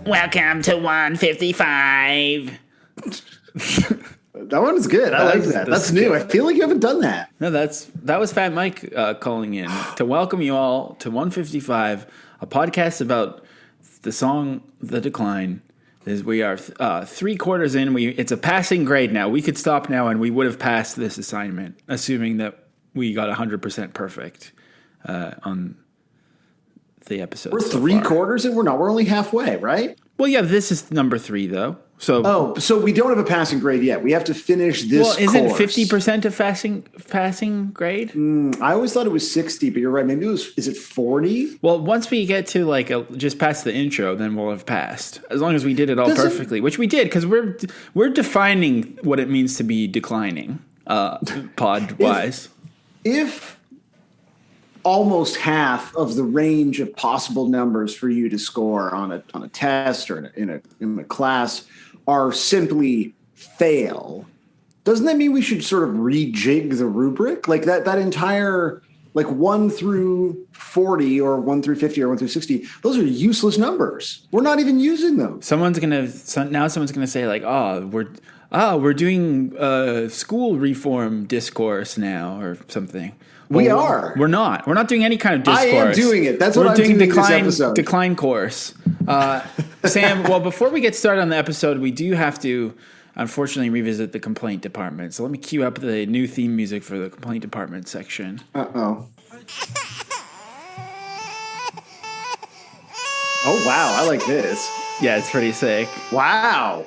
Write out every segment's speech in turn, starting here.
Welcome to 155. That one is good. I like that. That's new. I feel like you haven't done that. No, that was Fat Mike calling in to welcome you all to 155, a podcast about the song "The Decline." We are 3/4 in. It's a passing grade now. We could stop now, and we would have passed this assignment, assuming that we got 100% perfect on the episode. We're 3/4 in. We're not. We're only halfway, right? Well, yeah. This is number 3, though. So we don't have a passing grade yet. We have to finish this. Well, isn't 50% a passing grade? I always thought it was 60, but you're right. Maybe is it 40? Well, once we get to just past the intro, then we'll have passed. As long as we did it all perfectly, which we did, because we're defining what it means to be declining, pod wise. If almost half of the range of possible numbers for you to score on a test or in a class are simply fail, doesn't that mean we should sort of rejig the rubric? Like that entire 1 through 40 or 1 through 50 or 1 through 60, those are useless numbers. We're not even using them. Someone's gonna say we're doing school reform discourse now or something. We're not. We're not doing any kind of discourse. I am doing it. That's what I'm doing this episode. Decline course. Sam, well, before we get started on the episode, we do have to, unfortunately, revisit the complaint department. So let me cue up the new theme music for the complaint department section. Uh-oh. Oh, wow. I like this. Yeah, it's pretty sick. Wow.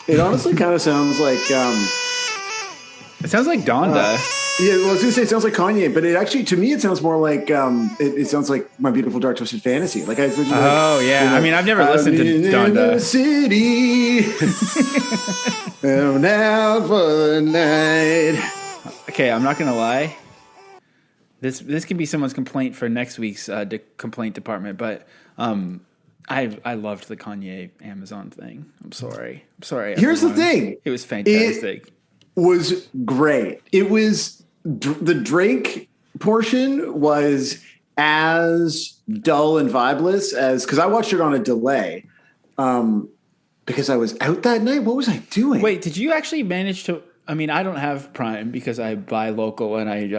It honestly kind of sounds like it sounds like Donda. Yeah, well, I was gonna say it sounds like Kanye, but it actually, to me, it sounds more like it sounds like My Beautiful Dark Twisted Fantasy. Like yeah. You know, I mean, I've never listened to Donda. In the city, I'm out for the night. Okay, I'm not gonna lie. This can be someone's complaint for next week's complaint department, but I loved the Kanye Amazon thing. I'm sorry. Here's the thing. It was fantastic. It was great. It was the Drake portion was as dull and vibeless as, because I watched it on a delay because I was out that night. What was I doing? Wait, did you actually manage to? I mean, I don't have Prime because I buy local and I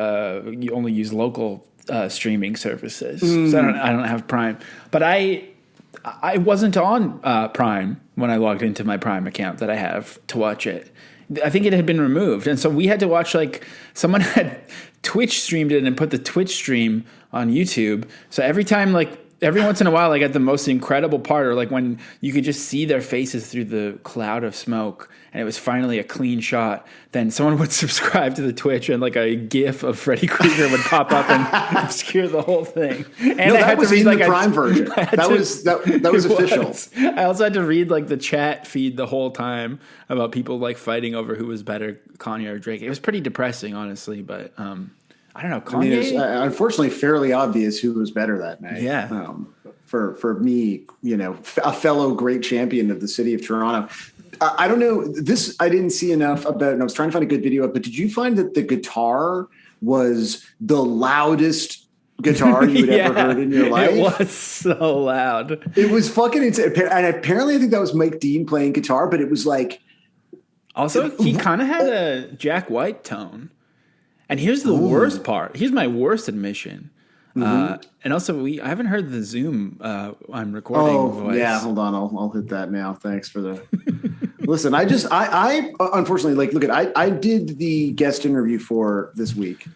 only use local streaming services. So I don't have Prime. But I wasn't on Prime when I logged into my Prime account that I have to watch it. I think it had been removed. And so we had to watch, someone had Twitch streamed it and put the Twitch stream on YouTube. So every once in a while, I got the most incredible part, or when you could just see their faces through the cloud of smoke, and it was finally a clean shot. Then someone would subscribe to the Twitch, and a GIF of Freddy Krueger would pop up and obscure the whole thing. And I had to read the Prime version. That was official. I also had to read the chat feed the whole time about people fighting over who was better, Kanye or Drake. It was pretty depressing, honestly, but. I don't know. Kanye? I mean, it's unfortunately fairly obvious who was better that night. Yeah. For me, a fellow great champion of the city of Toronto. I don't know. This I didn't see enough about, and I was trying to find a good video of, but did you find that the guitar was the loudest guitar you had ever heard in your life? It was so loud. It was fucking insane. And apparently I think that was Mike Dean playing guitar, but it was Also, he kind of had a Jack White tone. And here's the worst part. Here's my worst admission. And also, I haven't heard the Zoom I'm recording voice. Yeah, hold on. I'll hit that now. Thanks for the... Listen, I unfortunately, I did the guest interview for this week.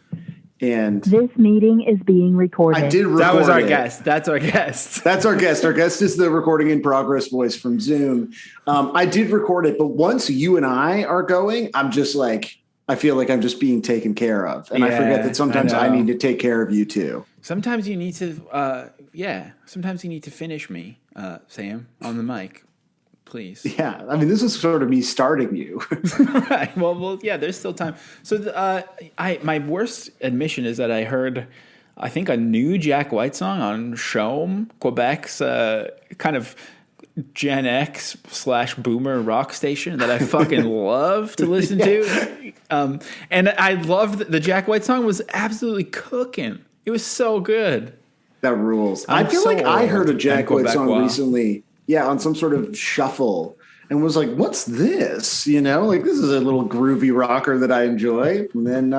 And this meeting is being recorded. I did record That was our guest. That's our guest. That's our guest. Our guest is the recording in progress voice from Zoom. I did record it, but once you and I are going, I'm just I feel like I'm just being taken care of. And I forget that sometimes I need to take care of you too. Sometimes you need to, sometimes you need to finish me, Sam, on the mic, please. Yeah. I mean, this is sort of me starting you. Right. Well, yeah, there's still time. So my worst admission is that I heard, I think, a new Jack White song on Chaume, Quebec's kind of Gen X / Boomer rock station that I fucking love to listen to. And I loved the Jack White song was absolutely cooking. It was so good. That rules. I feel like I heard a Jack White song Wow. recently, on some sort of shuffle, and was like, what's this? You know, like this is a little groovy rocker that I enjoy. And then,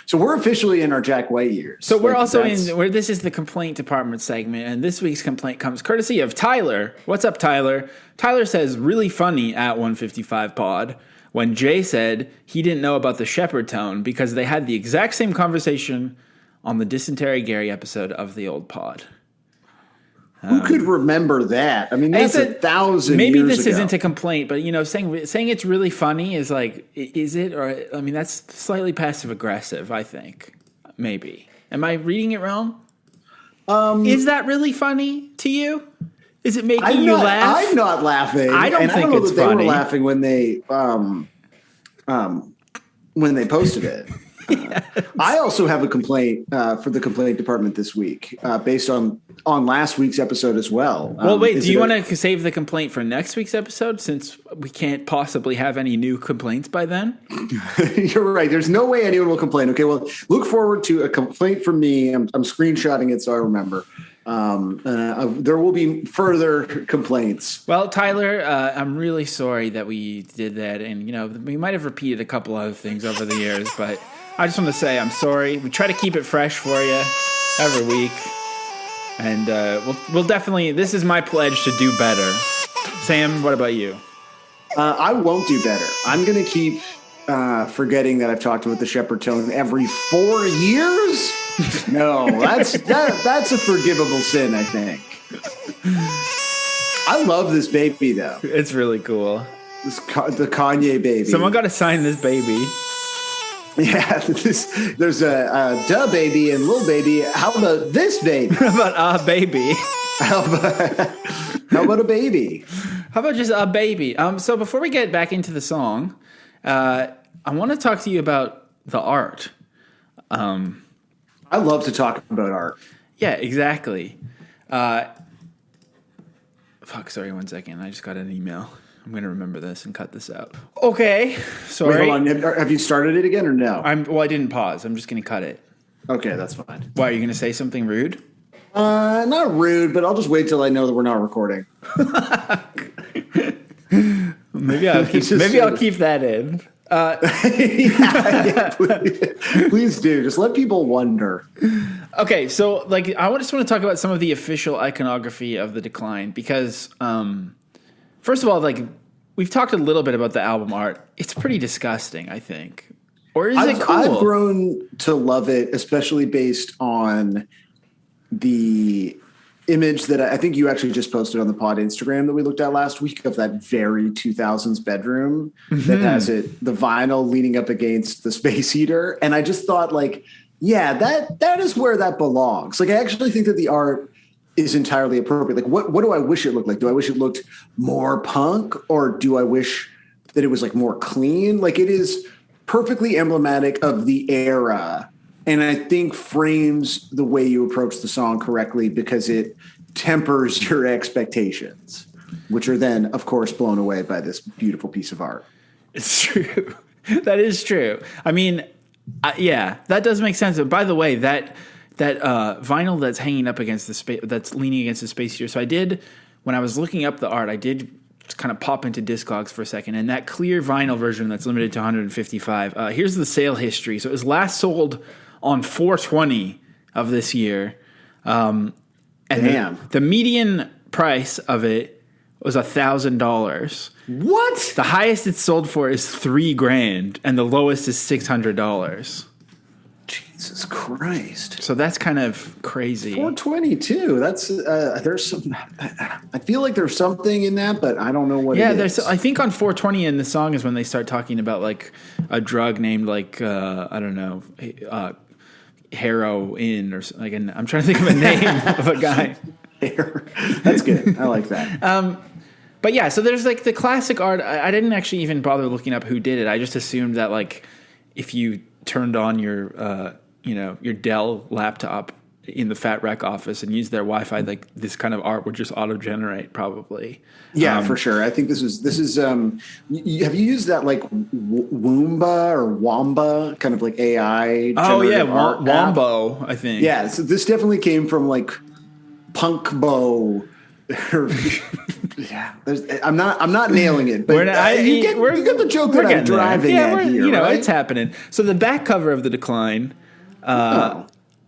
so we're officially in our Jack White years. So we're Like, also where this is the complaint department segment, and this week's complaint comes courtesy of Tyler. What's up, Tyler? Tyler says, really funny at 155 pod when Jay said he didn't know about the Shepherd tone because they had the exact same conversation on the Dysentery Gary episode of the old pod. Who could remember that? I mean, that's 1,000 maybe years this ago. isn't a complaint, but saying it's really funny is like, is it? Or I mean, that's slightly passive aggressive. I think maybe. Am I reading it wrong? Is that really funny to you? Is it making you laugh? I'm not laughing. I don't think it's that they funny. were laughing when they posted it. I also have a complaint for the complaint department this week, based on last week's episode as well. Well, wait. Do you want to save the complaint for next week's episode since we can't possibly have any new complaints by then? You're right. There's no way anyone will complain. Okay, well, look forward to a complaint from me. I'm screenshotting it so I remember. There will be further complaints. Well, Tyler, I'm really sorry that we did that, and we might have repeated a couple other things over the years, but I just want to say I'm sorry. We try to keep it fresh for you every week, and we'll definitely. This is my pledge to do better. Sam, what about you? I won't do better. I'm going to keep forgetting that I've talked about the Shepherd tone every 4 years. No, that's a forgivable sin, I think. I love this baby, though. It's really cool. The Kanye baby. Someone got to sign this baby. Yeah, there's a duh baby and little baby. How about this baby? How about a baby? How about a baby? How about just a baby? So before we get back into the song, I want to talk to you about the art. I love to talk about art. Yeah, exactly. Sorry, 1 second. I just got an email. I'm going to remember this and cut this out. Okay, sorry. Wait, hold on. Have you started it again or no? I didn't pause. I'm just going to cut it. Okay, that's fine. Why, are you going to say something rude? Not rude, but I'll just wait till I know that we're not recording. Maybe I'll keep that in. Please do. Just let people wonder. Okay, so I just want to talk about some of the official iconography of the Decline because, first of all, we've talked a little bit about the album art. It's pretty disgusting, I think. Or is it cool? I've grown to love it, especially based on the image that I think you actually just posted on the pod Instagram that we looked at last week of that very 2000s bedroom that has the vinyl leaning up against the space heater. And I just thought that is where that belongs. I actually think that the art is entirely appropriate. What do I wish it looked like? Do I wish it looked more punk, or do I wish that it was more clean? It is perfectly emblematic of the era. And I think frames the way you approach the song correctly because it tempers your expectations, which are then, of course, blown away by this beautiful piece of art. It's true. That is true. I mean, yeah, that does make sense. But by the way, that vinyl that's hanging up against the space, that's leaning against the space here. So I did, when I was looking up the art, I did kind of pop into Discogs for a second, and that clear vinyl version that's limited to 155. Here's the sale history. So it was last sold on 4/20 of this year. And Damn. The median price of it was $1,000. What? The highest it's sold for is $3,000, and the lowest is $600. Jesus Christ. So that's kind of crazy. 422. That's there's some. I feel like there's something in that, but I don't know what. Yeah, it is. I think on 420 in the song is when they start talking about a drug named I don't know, heroin or something. I'm trying to think of a name of a guy. That's good. I like that. But yeah, so there's the classic art. I didn't actually even bother looking up who did it. I just assumed that if you turned on your your Dell laptop in the Fat Wreck office and used their Wi-Fi, like this kind of art would just auto-generate probably. Yeah, for sure. I think this is. Have you used that like Woomba or Wamba kind of like AI? Oh yeah, art Wombo, app? I think. Yeah, so this definitely came from like Punkbo. Yeah, I'm not nailing it, but you get the joke that I'm driving at here. Right? It's happening. So the back cover of the Decline.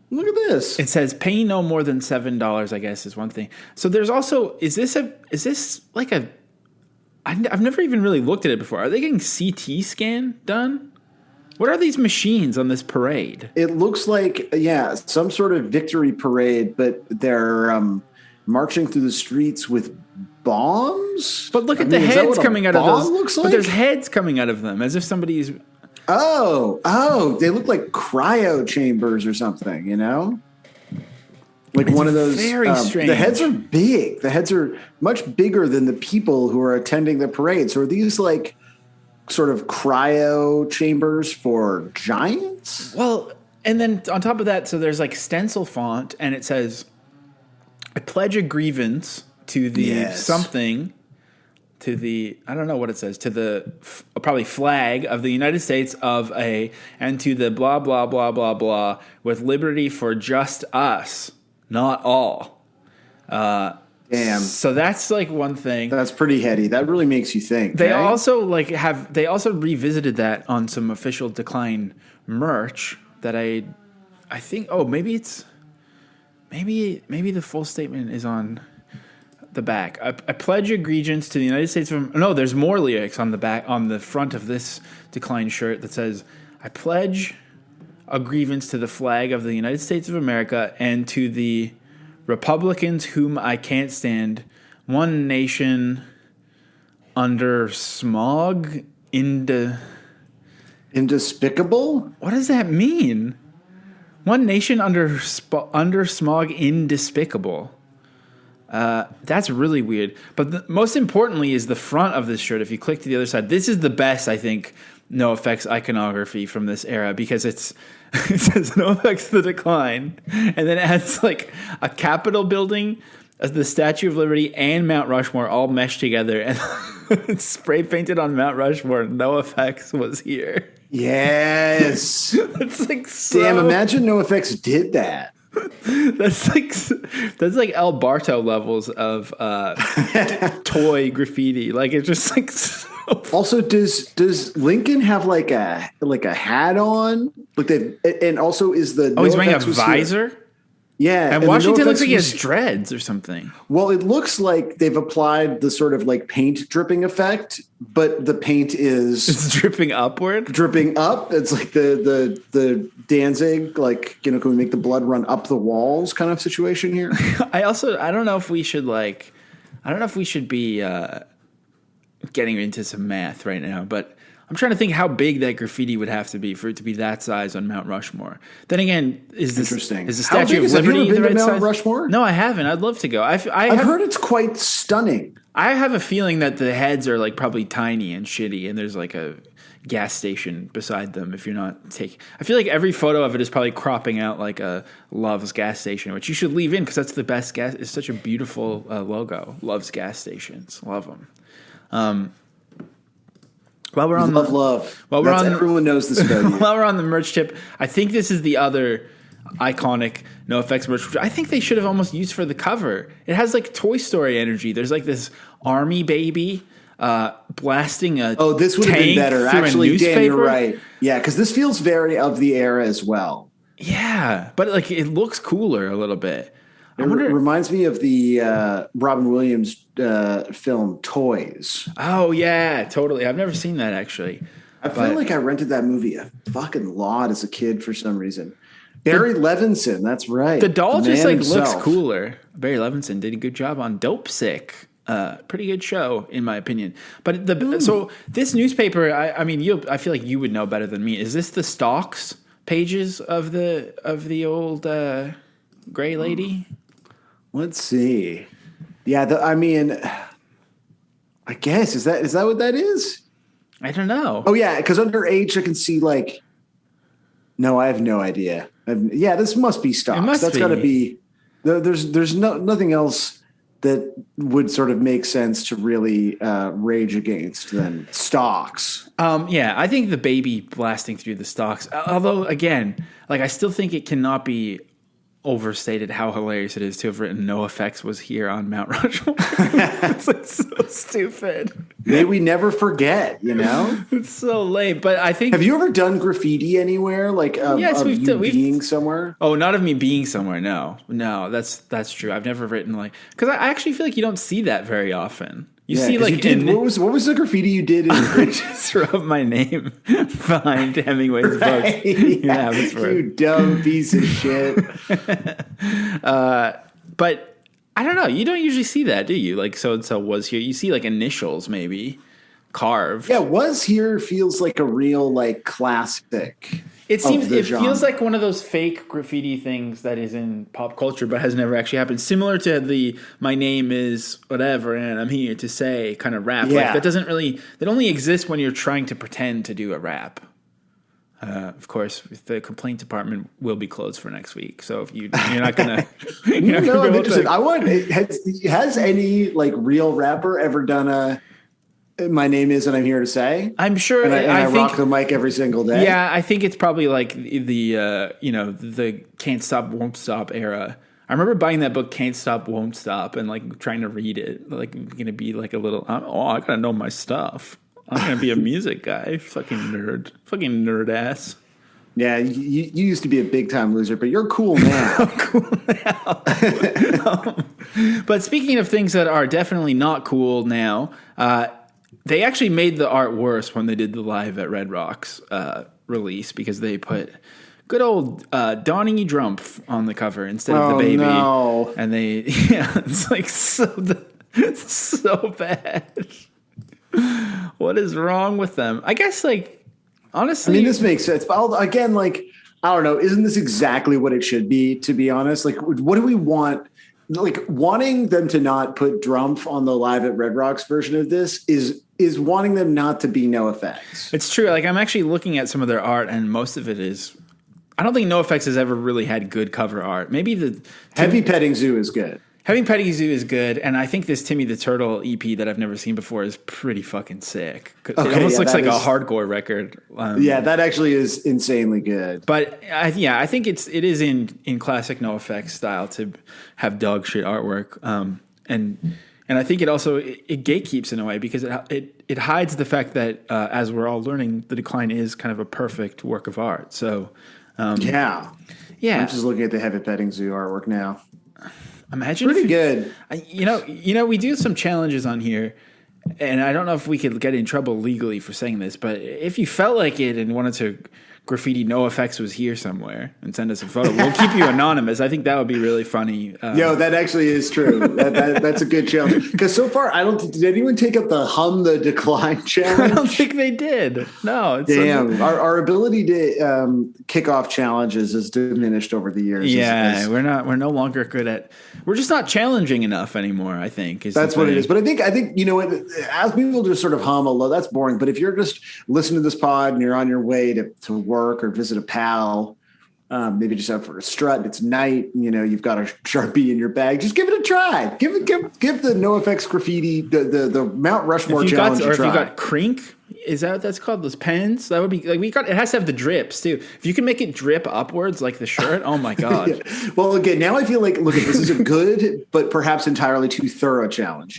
Look at this. It says pay no more than $7, I guess, is one thing. So there's also, is this like I've never even really looked at it before. Are they getting CT scan done? What are these machines on this parade? It looks like, some sort of victory parade, but they're marching through the streets with bombs. But look at the heads coming out of those. Looks like? But there's heads coming out of them as if somebody's... Oh, they look like cryo chambers or something, you know? Like it's one of those. Very strange. The heads are big. The heads are much bigger than the people who are attending the parade. So are these like sort of cryo chambers for giants? Well, and then on top of that, so there's like stencil font and it says, I pledge a grievance to the something. To the, I don't know what it says, to the probably flag of the United States and to the blah, blah, blah, blah, blah, with liberty for just us, not all. Damn. So that's like one thing. That's pretty heady. That really makes you think. They also revisited that on some official Decline merch that I think, maybe the full statement is on the back. I pledge allegiance to the United States of... No, there's more lyrics on the back, on the front of this Decline shirt that says, I pledge a grievance to the flag of the United States of America and to the Republicans whom I can't stand, one nation under smog, Indespicable? What does that mean? One nation under smog, indespicable. That's really weird. But most importantly is the front of this shirt. If you click to the other side, this is the best, I think, NOFX iconography from this era because it says NOFX The Decline, and then it has like a Capitol building, the Statue of Liberty, and Mount Rushmore all meshed together, and it's spray painted on Mount Rushmore. NOFX was here. Yes. It's like so... Damn, imagine NOFX did that. That's like El Barto levels of toy graffiti. Like it's just like so. Also, does Lincoln have like a hat on? Like and also is the he's wearing a visor? Here. Yeah, and Washington looks like he has dreads or something. Well, it looks like they've applied the sort of like paint dripping effect, but the paint it's dripping upward, dripping up. It's like the Danzig, like, you know, can we make the blood run up the walls kind of situation here? I don't know if we should be getting into some math right now, but I'm trying to think how big that graffiti would have to be for it to be that size on Mount Rushmore. Then again, is the Statue of Liberty the right size? Mount Rushmore? No, I haven't. I'd love to go. I've heard it's quite stunning. I have a feeling that the heads are like probably tiny and shitty, and there's like a gas station beside them. If you're not taking, I feel like every photo of it is probably cropping out like a Love's gas station, which you should leave in because that's the best gas. It's such a beautiful logo. Love's gas stations, love them. While we're on everyone knows this about you. While we're on the merch tip, I think this is the other iconic NOFX merch, which I think they should have almost used for the cover. It has like Toy Story energy. There's like this army baby blasting a this would have been better. Actually, Dan, you're right. Yeah, because this feels very of the era as well. Yeah, but like it looks cooler a little bit. It reminds me of the Robin Williams film Toys. Oh, yeah, totally. I've never seen that, actually. I feel like I rented that movie a fucking lot as a kid for some reason. Barry Levinson, that's right. The doll just like looks cooler. Barry Levinson did a good job on Dope Sick. Pretty good show, in my opinion. But so this newspaper, I feel like you would know better than me. Is this the stocks pages of the old gray lady? Let's see. Yeah, I guess is that what that is? I don't know. Oh yeah, because under H I can see like No, I have no idea. This must be stocks. That's got to be. There's nothing else that would sort of make sense to really rage against than stocks. I think the baby blasting through the stocks. Although again, like I still think it cannot be overstated how hilarious it is to have written NOFX was here on Mount Rushmore. It's like so stupid. May we never forget, It's so lame. But I think. Have you ever done graffiti anywhere? Like, yes, we've being somewhere? Oh, not of me being somewhere. No, that's true. I've never written because I actually feel like you don't see that very often. You see, like, what was the graffiti you did? I just wrote my name behind Hemingway's books. You dumb piece of shit. But I don't know. You don't usually see that, do you? Like, so and so was here. You see, like, initials maybe carved. Yeah, was here feels like a real classic. It feels like one of those fake graffiti things that is in pop culture but has never actually happened. Similar to the "my name is whatever and I'm here to say" kind of rap. Yeah. Like that only exists when you're trying to pretend to do a rap. Of course, the complaint department will be closed for next week. So if you're not gonna, I'm interested. Has any real rapper ever done a "my name is and I'm here to say"? I'm sure. And I think, rock the mic every single day. Yeah, I think it's probably like the "Can't Stop Won't Stop" era. I remember buying that book "Can't Stop Won't Stop" and trying to read it. Gonna be a little. I gotta know my stuff. I'm gonna be a music guy. Fucking nerd ass. Yeah, you used to be a big time loser, but you're cool now. I'm cool now. But speaking of things that are definitely not cool now, they actually made the art worse when they did the Live at Red Rocks release because they put good old Donnie Drumpf on the cover instead of the baby. No. And it's so bad. What is wrong with them? I guess honestly, this makes sense. But again, I don't know. Isn't this exactly what it should be? To be honest, what do we want? Wanting them to not put Drumpf on the Live at Red Rocks version of this is wanting them not to be NOFX. It's true. I'm actually looking at some of their art, and most of it is. I don't think NOFX has ever really had good cover art. Maybe the Heavy Petting Zoo is good. Heavy Petting Zoo is good, and I think this Timmy the Turtle EP that I've never seen before is pretty fucking sick. It almost looks like a hardcore record. That actually is insanely good. But I think it is in classic NOFX style to have dog shit artwork, and I think it also it gatekeeps in a way because it hides the fact that as we're all learning, the Decline is kind of a perfect work of art. So yeah. I'm just looking at the Heavy Petting Zoo artwork now. Imagine pretty good. We do some challenges on here, and I don't know if we could get in trouble legally for saying this, but if you felt like it and wanted to graffiti "NOFX was here" somewhere and send us a photo, we'll keep you anonymous. I think that would be really funny. That actually is true. That's a good challenge. Because so far, did anyone take up the Hum the Decline challenge? I don't think they did. No. Damn. Our ability to kick off challenges has diminished over the years. Yeah, we're no longer good at. We're just not challenging enough anymore. I think that's what it is. But I think as people just sort of hum a low, that's boring. But if you're just listening to this pod and you're on your way to work or visit a pal, maybe just out for a strut, it's night, you've got a Sharpie in your bag, just give it a try. Give the NOFX graffiti, the Mount Rushmore challenge a try. If you got Crink, is that what that's called? Those pens? That would be it has to have the drips too. If you can make it drip upwards like the shirt, oh my God. Yeah. Well, again, now I feel like, this is a good, but perhaps entirely too thorough challenge,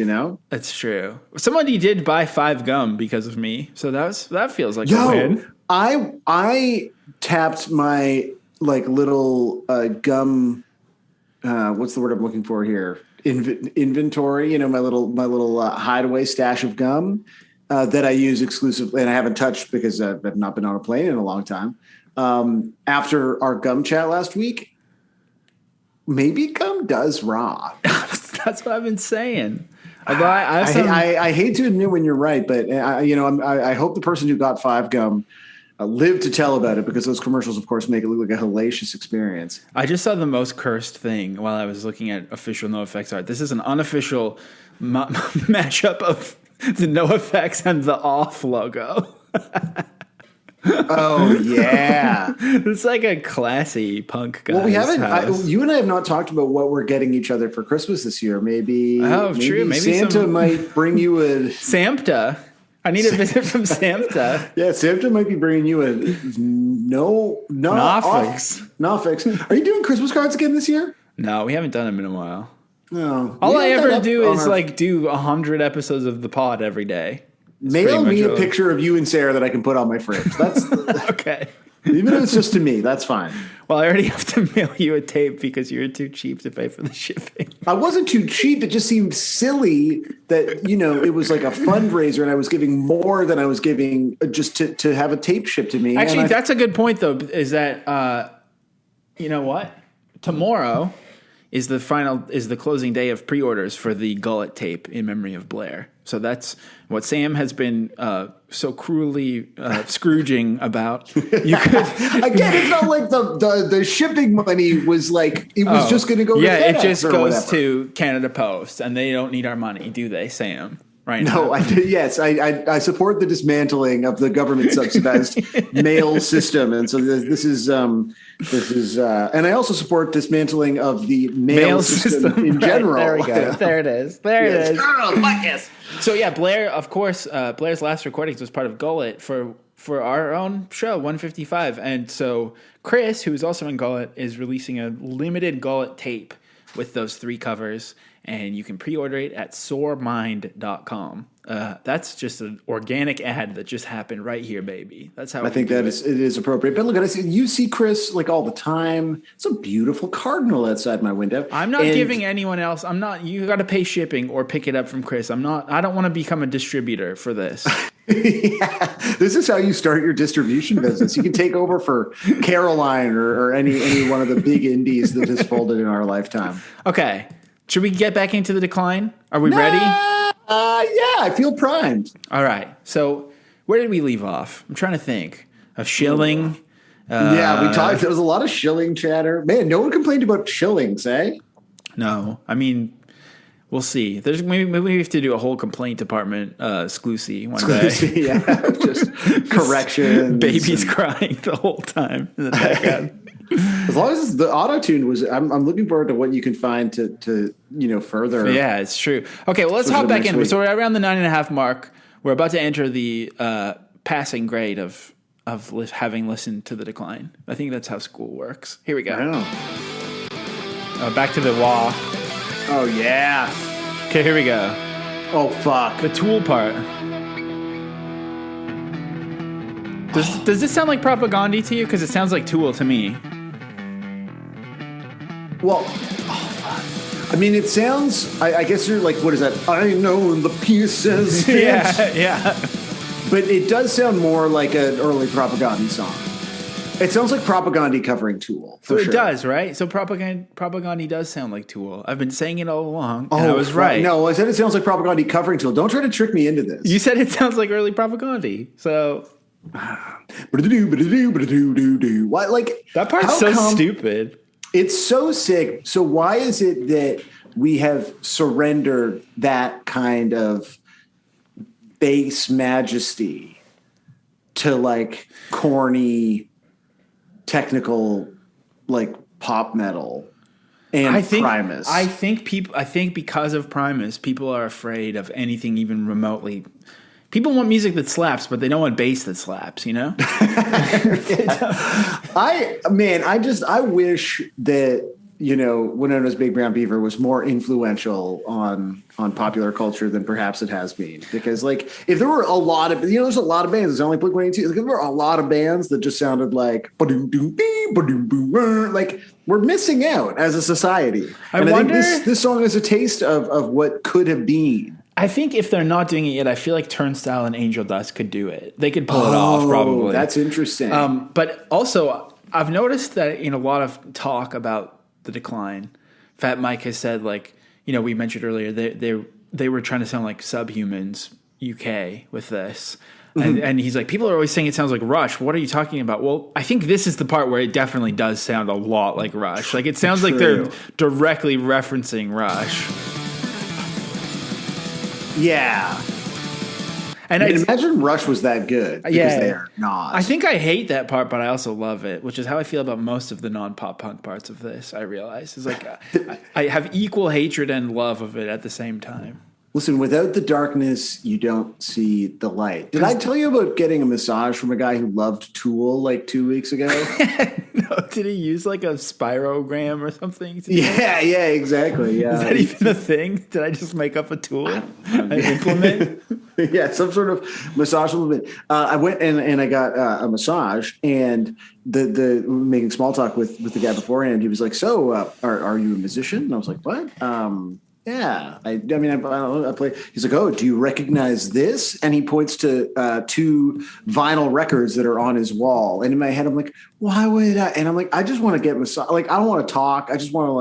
That's true. Somebody did buy 5 gum because of me. So that feels like a win. I tapped my little gum. What's the word I'm looking for here? Inventory. My little hideaway stash of gum that I use exclusively, and I haven't touched because I've not been on a plane in a long time. After our gum chat last week, maybe gum does rock. That's what I've been saying. I hate to admit when you're right, but I hope the person who got 5 gum lived to tell about it, because those commercials, of course, make it look like a hellacious experience. I just saw the most cursed thing while I was looking at official NOFX art. This is an unofficial mashup of the NOFX and the Off logo. Oh yeah. It's like a classy punk guy. Well, we haven't. You and I have not talked about what we're getting each other for Christmas this year. Maybe. Oh, true. Maybe Santa might bring you a Samta. I need a visit from Samta. Yeah, Santa might be bringing you a NOFX. Are you doing Christmas cards again this year? No, we haven't done them in a while. No. All I ever do is do 100 episodes of the pod every day. Mail me a picture of you and Sarah that I can put on my fridge. That's okay. Even if it's just to me, that's fine. Well, I already have to mail you a tape because you were too cheap to pay for the shipping. I wasn't too cheap. It just seemed silly that, it was like a fundraiser and I was giving more than I was giving just to have a tape shipped to me. Actually, that's a good point, though, is that, you know what? Tomorrow is the closing day of pre-orders for the Gullet tape in memory of Blair. So that's what Sam has been so cruelly Scrooging about. You could again. It's not like the shipping money was like it was just going to go. Yeah, to it just goes whatever. To Canada Post, and they don't need our money, do they, Sam? Right? No, I support the dismantling of the government subsidized mail system, and so this is, and I also support dismantling of the mail system in general. There we go. There it is. There it is. Oh, yes. So yeah, Blair. Of course, Blair's last recordings was part of Gullet for our own show, 155, and so Chris, who is also in Gullet, is releasing a limited Gullet tape with those 3 covers. And you can pre-order it at soremind.com. That's just an organic ad that just happened right here, baby. That's how I think that it is appropriate. But look, you see Chris like all the time. It's a beautiful cardinal outside my window. I'm not giving anyone else. I'm not. You got to pay shipping or pick it up from Chris. I'm not. I don't want to become a distributor for this. Yeah, this is how you start your distribution business. You can take over for Caroline or any one of the big indies that has folded in our lifetime. Okay. Should we get back into the decline? Are we ready? Yeah, I feel primed. All right. So where did we leave off? I'm trying to think. A shilling. Yeah, we talked. There was a lot of shilling chatter. Man, no one complained about shillings, eh? No. I mean, we'll see. There's maybe we have to do a whole complaint department exclusive one day. Yeah, just corrections. Babies crying the whole time in the background. As long as the auto-tune was, I'm looking forward to what you can find to further. Yeah, it's true. Okay, well, let's hop back in. So we're around the 9.5 mark. We're about to enter the passing grade of having listened to the decline. I think that's how school works. Here we go. Back to the wah. Oh, yeah. Okay, here we go. Oh, fuck. The Tool part. Does this sound like Propaganda to you? Because it sounds like Tool to me. Well, I mean, it sounds, I guess you're like, what is that? I know the pieces fit. Yeah. But it does sound more like an early Propaganda song. It sounds like Propaganda covering Tool. For sure. It does, right? So Propaganda does sound like Tool. I've been saying it all along, and I was right. No, I said it sounds like Propaganda covering Tool. Don't try to trick me into this. You said it sounds like early Propaganda, so... What, like, that part's so stupid. It's so sick. So why is it that we have surrendered that kind of bass majesty to like corny, technical, like pop metal and Primus? I think because of Primus, people are afraid of anything even remotely. People want music that slaps, but they don't want bass that slaps, you know? I wish that, Winona's Big Brown Beaver was more influential on popular culture than perhaps it has been. Because, like, if there were a lot of, there's a lot of bands, it's only Blink-182. Like, if there were a lot of bands that just sounded like, like, we're missing out as a society. I think this song is a taste of what could have been. I think if they're not doing it yet, I feel like Turnstile and Angel Dust could do it. They could pull it off, probably. That's interesting. But also, I've noticed that in a lot of talk about the decline, Fat Mike has said, like, we mentioned earlier, they were trying to sound like Subhumans UK with this. Mm-hmm. And he's like, people are always saying it sounds like Rush. What are you talking about? Well, I think this is the part where it definitely does sound a lot like Rush. Like, it sounds like they're directly referencing Rush. Yeah. And I mean, imagine Rush was that good because they are not. I think I hate that part, but I also love it, which is how I feel about most of the non-pop punk parts of this. I realize it's like I have equal hatred and love of it at the same time. Listen, without the darkness, you don't see the light. Did I tell you about getting a massage from a guy who loved Tool like 2 weeks ago? No, did he use like a spirogram or something? Yeah, exactly. Yeah. Is that even a thing? Did I just make up a tool? An implement? Yeah, some sort of massage implement. I went and I got a massage, and the making small talk with the guy beforehand. He was like, "So, are you a musician?" And I was like, "What?" Yeah, I play. He's like, "Oh, do you recognize this?" And he points to 2 vinyl records that are on his wall. And in my head, I'm like, "Why would I?" And I'm like, "I just want to get massage. Like, I don't want to talk. I just want to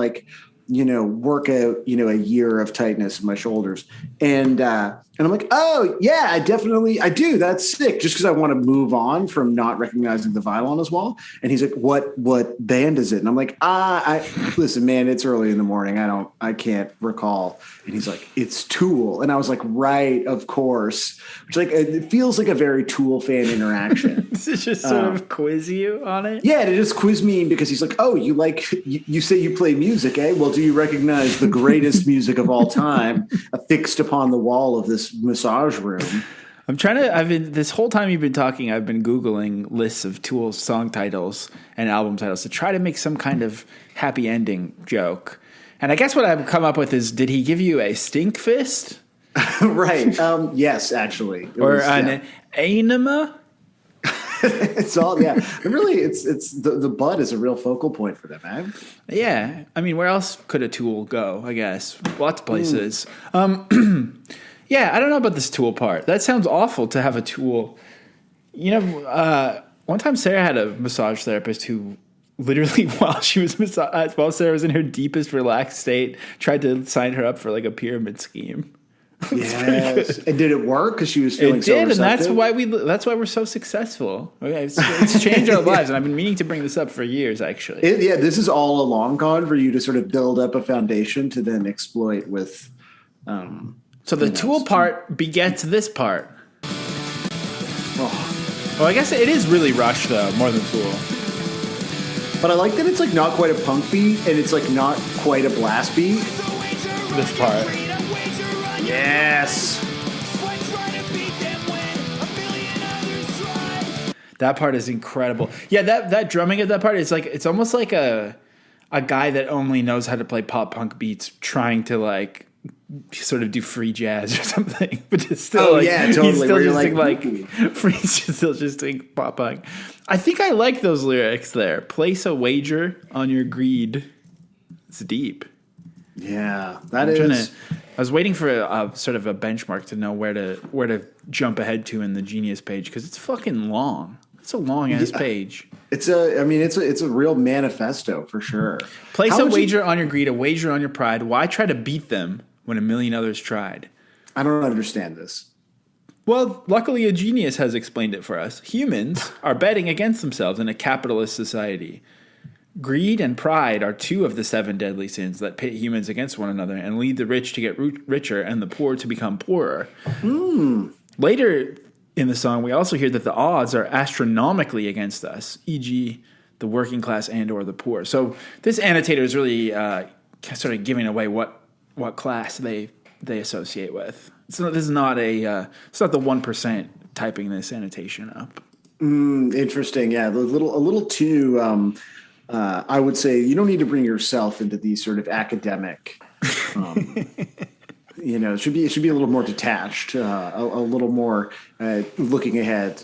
work out a year of tightness in my shoulders." And I'm like, "Oh yeah, I do. That's sick." Just because I want to move on from not recognizing the vinyl on his wall. And he's like, "What band is it?" And I'm like, listen, man, it's early in the morning. I can't recall." And he's like, "It's Tool." And I was like, "Right, of course." Which it feels like a very Tool fan interaction. Does it just sort of quiz you on it? Yeah, it just quiz me because he's like, "Oh, you say you play music, eh? Well, do you recognize the greatest music of all time affixed upon the wall of this massage room?" This whole time you've been talking, I've been Googling lists of Tool's song titles and album titles to try to make some kind of happy ending joke. And I guess what I've come up with is, did he give you a stink fist? Right. Yes, actually. Or an enema? It's all, yeah. Really, it's the butt is a real focal point for them, man. Yeah. I mean, where else could a Tool go, I guess? Lots of places. Yeah, I don't know about this Tool part. That sounds awful to have a Tool. One time Sarah had a massage therapist who literally, while Sarah was in her deepest relaxed state, tried to sign her up for like a pyramid scheme. Yes. And did it work? Because she was feeling so receptive? And that's why we're so successful. Okay, it's changed our lives, and I've been meaning to bring this up for years, actually. This is all a long con for you to sort of build up a foundation to then exploit with. So the Tool part begets this part. Oh. Well, I guess it is really Rush, though, more than Tool. But I like that it's like not quite a punk beat, and it's like not quite a blast beat. This part. Yes. That part is incredible. Yeah, that drumming at that part is like, it's almost like a guy that only knows how to play pop punk beats trying to like sort of do free jazz or something, but it's still totally. He's still still just doing pop punk. I think I like those lyrics there. Place a wager on your greed. It's deep. Yeah, that is. I was waiting for a sort of a benchmark to know where to jump ahead to in the Genius page, because it's fucking long. It's a long ass page. It's a real manifesto for sure. Place a wager on your greed, a wager on your pride. Why try to beat them when a million others tried? I don't understand this. Well, luckily a genius has explained it for us. Humans are betting against themselves in a capitalist society. Greed and pride are 2 of the 7 deadly sins that pit humans against one another and lead the rich to get richer and the poor to become poorer. Later in the song, we also hear that the odds are astronomically against us, e.g., the working class and or the poor. So this annotator is really sort of giving away what class they associate with. This is not it's not the 1% typing this annotation up. Interesting. Yeah, a little too. I would say you don't need to bring yourself into these sort of academic. It should be a little more detached, a little more looking ahead,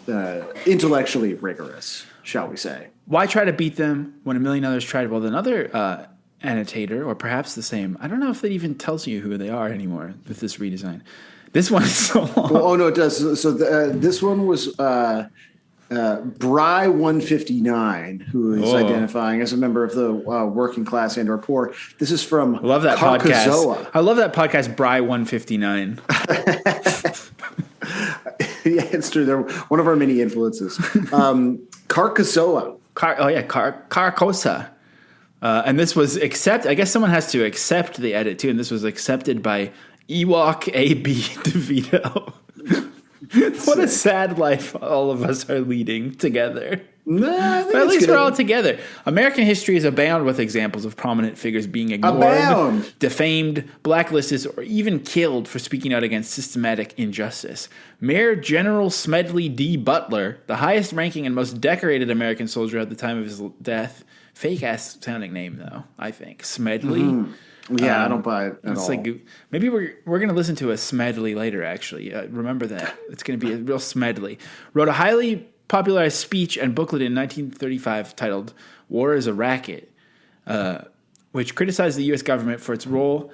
intellectually rigorous, shall we say? Why try to beat them when a million others tried? Well, another annotator, or perhaps the same. I don't know if that even tells you who they are anymore with this redesign. This one is so long. Well, no, it does. So this one was Bry 159, who is identifying as a member of the working class and or poor. This is from I love that podcast. I love that podcast, Bry 159. Yeah, it's true. They're one of our many influences. Carcasoa. Carcosa. And this was I guess someone has to accept the edit too, and this was accepted by Ewok A.B. DeVito. What a sad life all of us are leading together. No, I think But at least good. we're all together. American history is abound with examples of prominent figures being ignored, defamed, blacklisted, or even killed for speaking out against systematic injustice. Major General Smedley D. Butler, the highest ranking and most decorated American soldier at the time of his death, fake ass sounding name though, I think. Smedley. Yeah, I don't buy it at all. Like, maybe we're going to listen to a Smedley later, actually. Remember that. It's going to be a real Smedley. Wrote a highly popularized speech and booklet in 1935 titled War is a Racket, which criticized the U.S. government for its role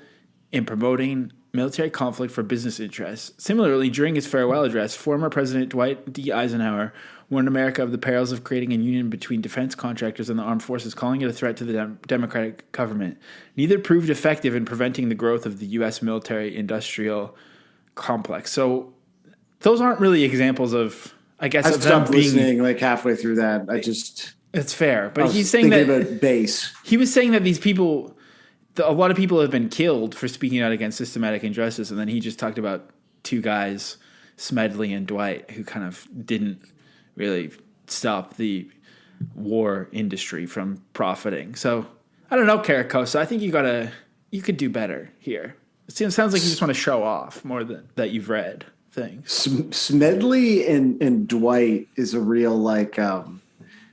in promoting military conflict for business interests. Similarly, during his farewell address, former President Dwight D. Eisenhower warned America of the perils of creating a union between defense contractors and the armed forces, calling it a threat to the democratic government. Neither proved effective in preventing the growth of the U.S. military-industrial complex. So those aren't really examples of, I guess, I of stopped them being, listening like halfway through that. It's fair, but I was he's saying that about bass. he was saying that these people, a lot of people have been killed for speaking out against systematic injustice, and then he just talked about two guys, Smedley and Dwight, who kind of didn't really stop the war industry from profiting. So I don't know, Caracosa. I think you could do better here. It sounds like you just want to show off more than that you've read things. Smedley and Dwight is a real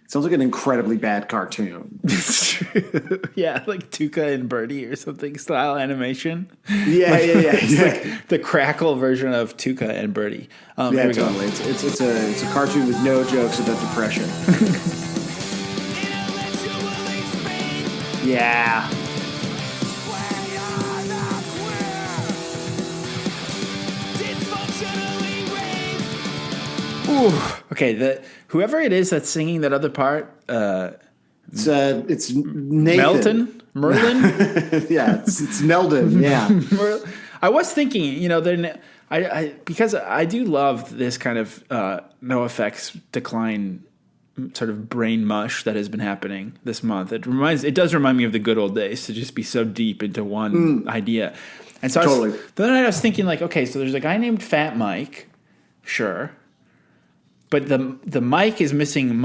sounds like an incredibly bad cartoon. It's true. Yeah, like Tuca and Birdie or something style animation. Yeah. It's like the Crackle version of Tuca and Birdie. Yeah, here we go. totally. It's a cartoon with no jokes about depression. Yeah. Ooh. Okay, whoever it is that's singing that other part, It's Nathan. Merlin. Yeah, it's Meldon. Yeah. I was thinking, I because I do love this kind of NOFX decline sort of brain mush that has been happening this month. It does remind me of the good old days to just be so deep into one idea. And so then I was thinking like, okay, so there's a guy named Fat Mike, sure. But the Mike is missing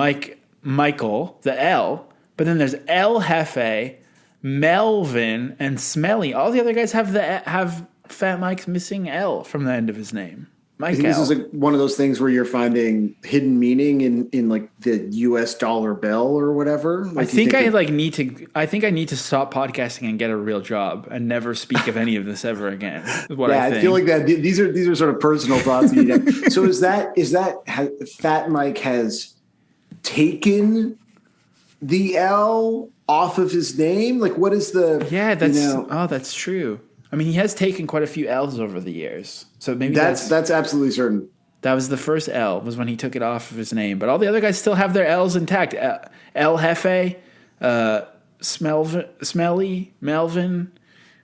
Michael, the L, but then there's El Jefe, Melvin, and Smelly. All the other guys have Fat Mike's missing L from the end of his name. I think this is one of those things where you're finding hidden meaning in like the U.S. dollar bill or whatever. Like I think I need to stop podcasting and get a real job and never speak of any of this ever again. I feel like that. These are sort of personal thoughts. So is that Fat Mike has taken the L off of his name? Like, what is the? Yeah, that's true. I mean, he has taken quite a few L's over the years, so maybe that's absolutely certain. That was the first L, was when he took it off of his name. But all the other guys still have their L's intact. El Jefe, Smelly, Melvin,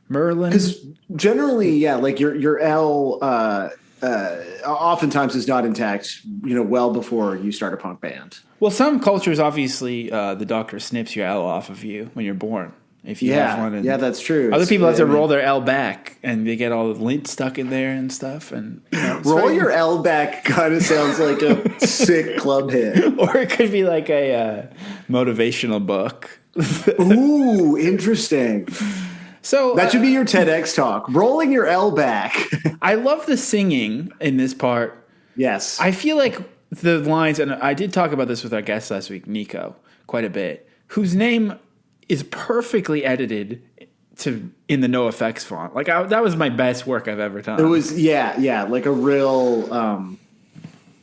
Merlin. Because generally, like your L oftentimes is not intact, well before you start a punk band. Well, some cultures, obviously, the doctor snips your L off of you when you're born. If you have one. Yeah, that's true. Other people have to roll their L back, and they get all the lint stuck in there and stuff. And roll your L back kind of sounds like a sick club hit. Or it could be like a motivational book. Ooh, interesting. So that should be your TEDx talk. Rolling your L back. I love the singing in this part. Yes. I feel like the lines, and I did talk about this with our guest last week, Nico, quite a bit, whose name is perfectly edited in the NOFX font. Like that was my best work I've ever done. It was like a real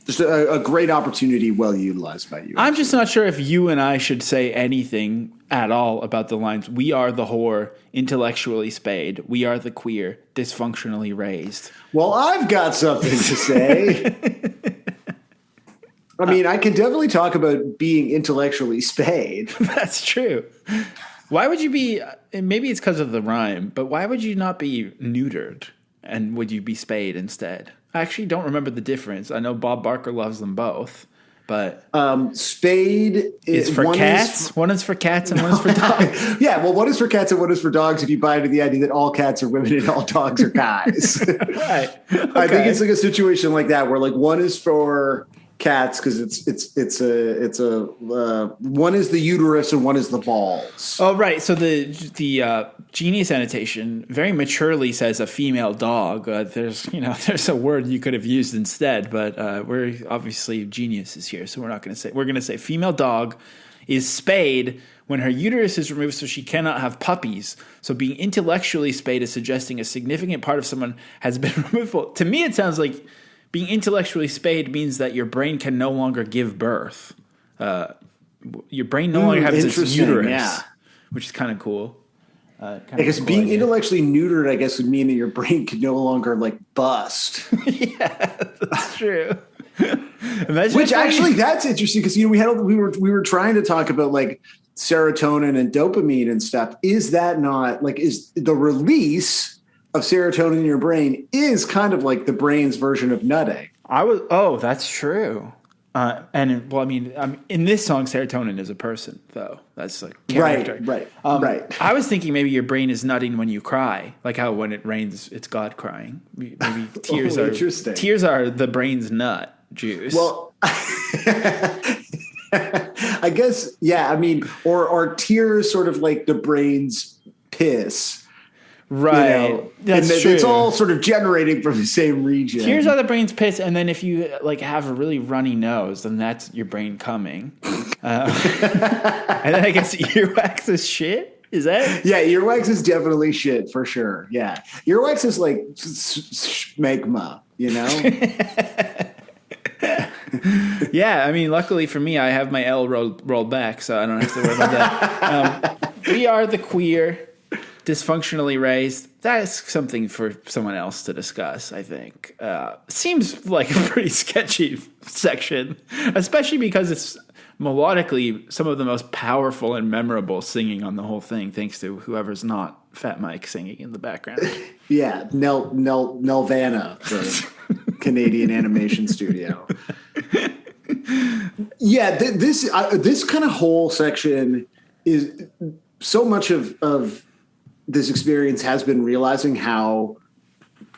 just a great opportunity well utilized by you. I'm just not sure if you and I should say anything at all about the lines. We are the whore, intellectually spayed. We are the queer, dysfunctionally raised. Well, I've got something to say. I mean, I can definitely talk about being intellectually spayed. That's true. Why would you be, maybe it's because of the rhyme, but why would you not be neutered? And would you be spayed instead? I actually don't remember the difference. I know Bob Barker loves them both, But spade is for cats. One is for cats and one is for dogs. Yeah, well, one is for cats and one is for dogs. If you buy into the idea that all cats are women and all dogs are guys, Right? Okay. I think it's like a situation like that where like one is for cats because it's a one is the uterus and one is the balls. Oh, right. So the Genius annotation very maturely says a female dog. There's a word you could have used instead, but we're obviously geniuses here, so we're not going to say. We're going to say female dog is spayed when her uterus is removed, so she cannot have puppies. So being intellectually spayed is suggesting a significant part of someone has been removed. Well, to me, it sounds like being intellectually spayed means that your brain can no longer give birth. Your brain no longer has its uterus, which is kind of cool. Because being intellectually neutered, I guess, would mean that your brain could no longer like bust. Yeah, that's true. Which actually, that's interesting because we were trying to talk about like serotonin and dopamine and stuff. Is that not like is the release of serotonin in your brain is kind of like the brain's version of nutting? That's true. In this song, serotonin is a person, though. That's like character. Right. I was thinking maybe your brain is nutting when you cry, like how when it rains, it's God crying. Maybe tears are the brain's nut juice. Well, I guess, yeah. I mean, or tears sort of like the brain's piss. Right. That's true. It's all sort of generating from the same region. Tears are the brain's piss, and then if you like have a really runny nose, then that's your brain coming. And then I guess earwax is shit. Is that? Yeah, earwax is definitely shit for sure. Yeah, earwax is like smegma, you know. Yeah, I mean, luckily for me, I have my L rolled back, so I don't have to worry about that. We are the queer. Dysfunctionally raised, that's something for someone else to discuss, I think. Seems like a pretty sketchy section, especially because it's melodically some of the most powerful and memorable singing on the whole thing, thanks to whoever's not Fat Mike singing in the background. Yeah, Nelvana, the Canadian animation studio. Yeah, this kind of whole section is so much of this experience has been realizing how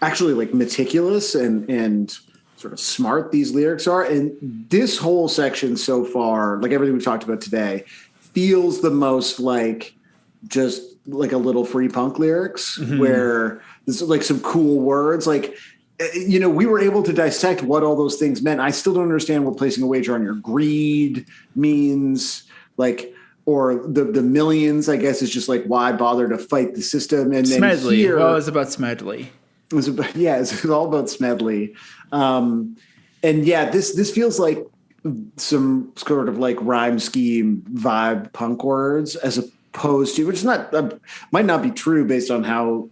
actually like meticulous and sort of smart these lyrics are. And this whole section so far, like everything we've talked about today, feels the most like just like a little free punk lyrics where there's like some cool words. Like, you know, we were able to dissect what all those things meant. I still don't understand what placing a wager on your greed means. Like, or the millions, I guess, is just like, why bother to fight the system? And then Smedley. here, well, it's about Smedley. It's all about Smedley. And yeah, this feels like some sort of like rhyme scheme vibe punk words as opposed to, which is not might not be true based on how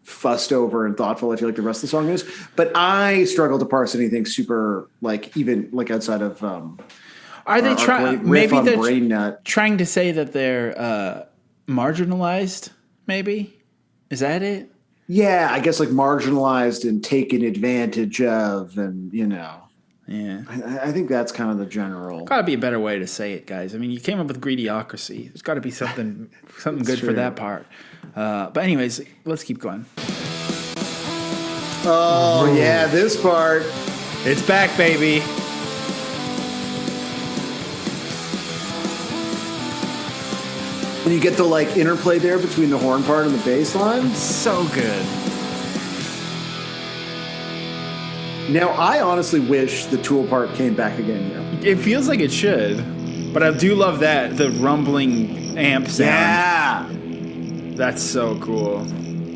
fussed over and thoughtful I feel like the rest of the song is. But I struggle to parse anything super like even like outside of. Are they trying? Maybe they're trying to say that they're marginalized. Maybe is that it? Yeah, I guess like marginalized and taken advantage of, and you know. Yeah, I think that's kind of the general. Got to be a better way to say it, guys. I mean, you came up with greediocracy. There's got to be something good true. for that part. But anyways, let's keep going. Oh yeah, this part. It's back, baby. And you get the like interplay there between the horn part and the bass line. So good. Now, I honestly wish the Tool part came back again. Yeah. It feels like it should, but I do love that the rumbling amp sound. Yeah, that's so cool.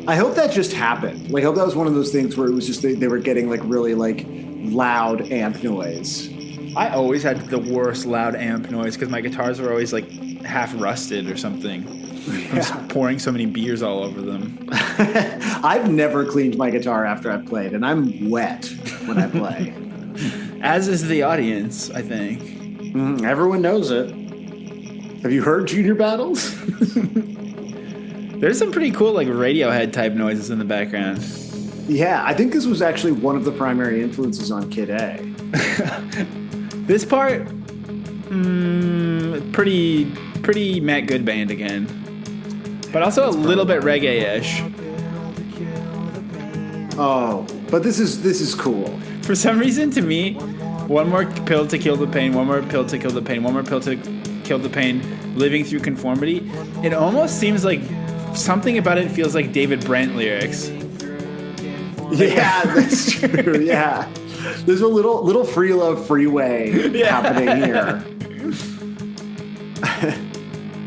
I hope that just happened. Like, I hope that was one of those things where it was just they were getting like really like loud amp noise. I always had the worst loud amp noise because my guitars were always like half rusted or something. I'm just pouring so many beers all over them. I've never cleaned my guitar after I've played, and I'm wet when I play. As is the audience, I think. Everyone knows it. Have you heard Junior Battles? There's some pretty cool like Radiohead type noises in the background. Yeah, I think this was actually one of the primary influences on Kid A. This part, pretty Matt Good band again, but also a little bit reggae-ish. Oh, but this is cool. For some reason, to me, one more pill to kill the pain, one more pill to kill the pain, one more pill to kill the pain, living through conformity. It almost seems like something about it feels like David Brent lyrics. Yeah, that's true. Yeah. There's a little free love freeway happening here.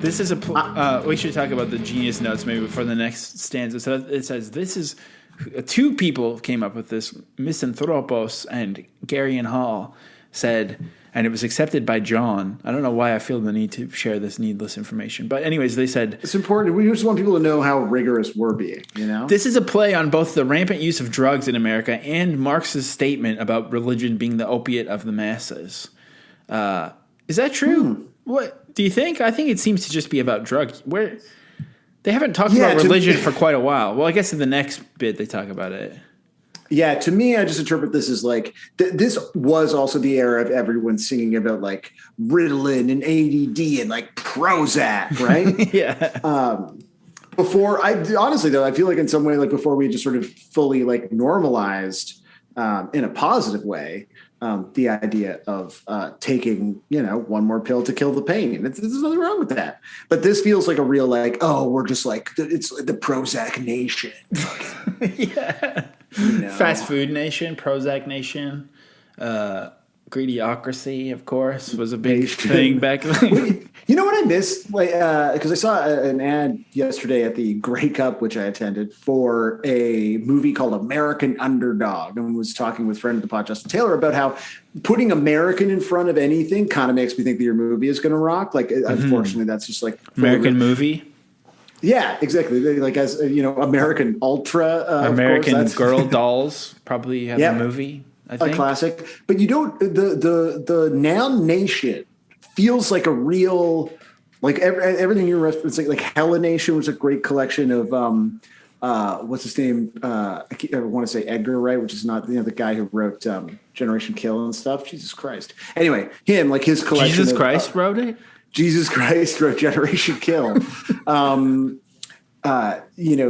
This is we should talk about the genius notes maybe before the next stanza. So it says, this is, two people came up with this, Misanthropos and Gary and Hall said, and it was accepted by John. I don't know why I feel the need to share this needless information. But anyways, they said, it's important. We just want people to know how rigorous we're being, you know? This is a play on both the rampant use of drugs in America and Marx's statement about religion being the opiate of the masses. Is that true? What do you think? I think it seems to just be about drugs. Where they haven't talked about religion for quite a while. Well, I guess in the next bit they talk about it. Yeah, to me, I just interpret this as like this was also the era of everyone singing about like Ritalin and ADD and like Prozac, right? Yeah. Before honestly though, I feel like in some way, like before we just sort of fully like normalized in a positive way the idea of taking, one more pill to kill the pain. There's nothing wrong with that. But this feels like a real like, oh, we're just like it's the Prozac nation. Yeah. Fast food nation, Prozac nation, greedyocracy, of course, was a big thing back then. You know what I missed? Like, because I saw an ad yesterday at the Grey Cup, which I attended, for a movie called American Underdog, and was talking with friend of the pod, Justin Taylor, about how putting American in front of anything kind of makes me think that your movie is going to rock. Like, unfortunately, that's just like American movie. Yeah, exactly. Like as American Ultra, American Girl Dolls probably has a movie. I think a classic, but you don't. The Noun Nation feels like a real, like everything you're referencing. Like Hella Nation was a great collection of what's his name? I want to say Edgar Wright, which is not the guy who wrote Generation Kill and stuff. Jesus Christ. Anyway, him, like his collection. Jesus Christ wrote it. Jesus Christ wrote Generation Kill.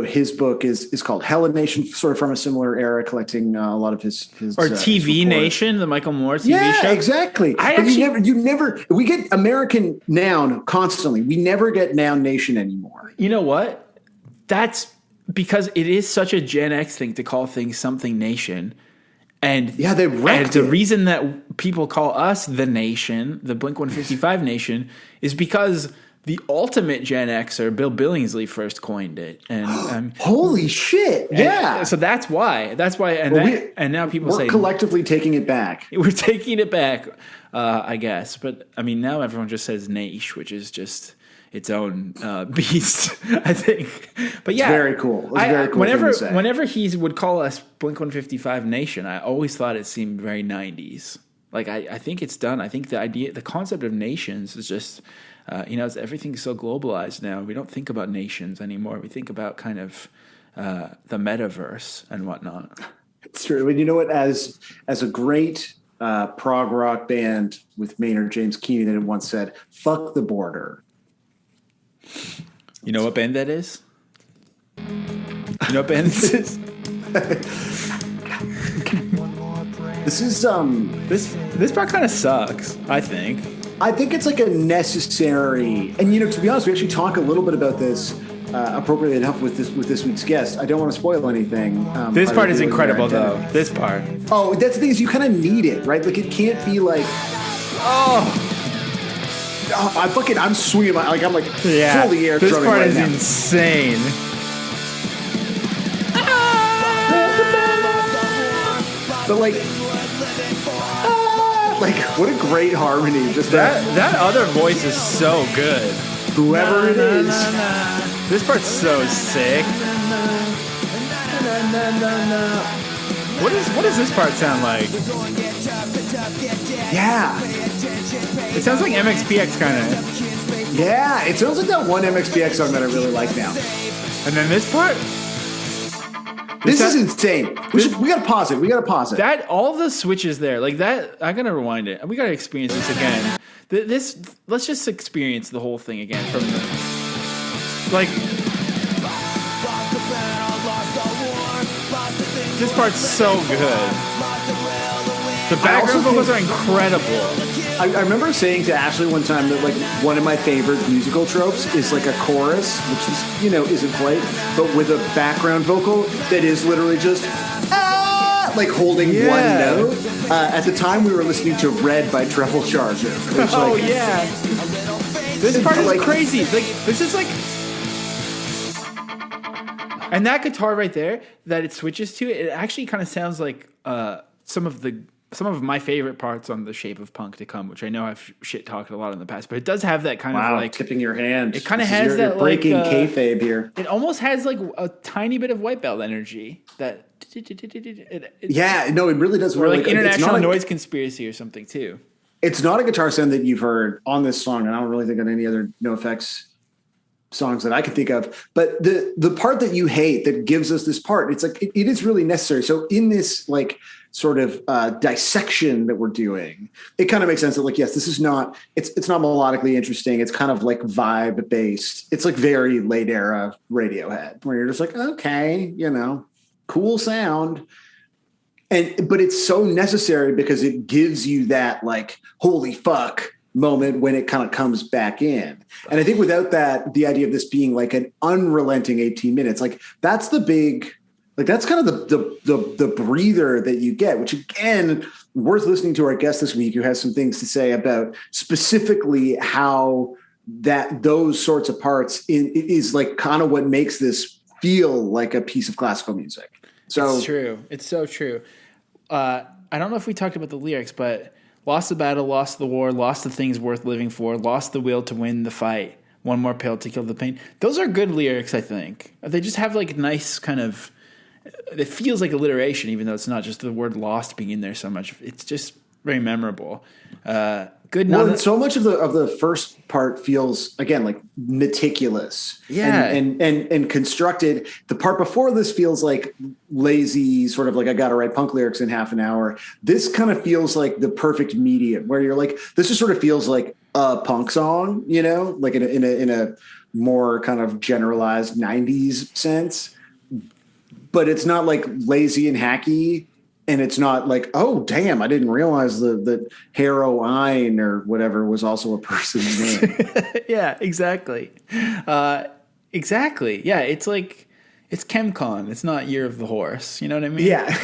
His book is called Hella Nation, sort of from a similar era, collecting a lot of his or TV Nation, the Michael Moore TV show. Yeah, exactly. You never. We get American Noun constantly. We never get Noun Nation anymore. You know what? That's because it is such a Gen X thing to call things something nation. And they wrecked the it. reason that people call us the nation, the Blink-155 nation, is because the ultimate Gen Xer, Bill Billingsley, first coined it. And holy shit! Yeah. So that's why. And now people say we're collectively taking it back. We're taking it back, I guess. But I mean, now everyone just says niche, which is just its own beast, I think. But yeah, it's very cool. It's very cool. Whenever he would call us Blink-155 Nation, I always thought it seemed very 90s. Like I think it's done. I think the concept of nations is just, everything's so globalized now. We don't think about nations anymore. We think about kind of the metaverse and whatnot. It's true. And you know what? As a great prog rock band with Maynard James Keenan once said, "Fuck the border." You know what band that is? You know what band this is? This is this part kind of sucks, I think. I think it's like a necessary, and to be honest, we actually talk a little bit about this appropriately enough with this week's guest. I don't want to spoil anything. This part is incredible, though. This part. Oh, that's the thing is you kind of need it, right? Like it can't be like, I'm swinging I'm full the air. This drumming part right is now. insane. But what a great harmony! Just that other voice is so good. Whoever it is, this part's so sick. What does this part sound like? Yeah, it sounds like MXPX kind of. Yeah, it sounds like that one MXPX song that I really like now. And then this part. This is insane. We gotta pause it. That all the switches there, like that. I gotta rewind it. We gotta experience this again. Let's just experience the whole thing again from like. This part's so good. The background vocals are incredible. I remember saying to Ashley one time that like one of my favorite musical tropes is like a chorus, which is, isn't quite, but with a background vocal that is literally just like holding one note. At the time, we were listening to "Red" by Treble Charger. This part is crazy. Like this is like, and that guitar right there that it switches to, it actually kind of sounds like some of my favorite parts on The Shape of Punk to Come, which I know I've shit talked a lot in the past, but it does have that kind of like tipping your hand. It kind of has that breaking like kayfabe here. It almost has like a tiny bit of white belt energy. That it really does. Or like International Noise Conspiracy or something too. It's not a guitar sound that you've heard on this song, and I don't really think on any other NOFX songs that I can think of. But the part that you hate that gives us this part, it's like it is really necessary. So in this like sort of dissection that we're doing, it kind of makes sense that like, yes, this is not, it's not melodically interesting. It's kind of like vibe based. It's like very late era Radiohead where you're just like, okay, cool sound. But it's so necessary because it gives you that like, holy fuck moment when it kind of comes back in. And I think without that, the idea of this being like an unrelenting 18 minutes, like that's the big, like that's kind of the breather that you get, which again, worth listening to our guest this week who has some things to say about specifically how those sorts of parts is like kind of what makes this feel like a piece of classical music. So it's true. It's so true. I don't know if we talked about the lyrics, but lost the battle, lost the war, lost the things worth living for, lost the will to win the fight, one more pill to kill the pain. Those are good lyrics, I think. They just have like nice kind of, it feels like alliteration, even though it's not just the word lost being in there so much. It's just very memorable. Good. Well, so much of the first part feels again like meticulous, and constructed. The part before this feels like lazy, sort of like I got to write punk lyrics in half an hour. This kind of feels like the perfect medium, where you're like, this just sort of feels like a punk song, like in a more kind of generalized '90s sense. But it's not like lazy and hacky. And it's not like, oh, damn, I didn't realize that heroine or whatever was also a person's name. Yeah, exactly. Exactly. Yeah, it's like, it's ChemCon. It's not Year of the Horse. You know what I mean? Yeah,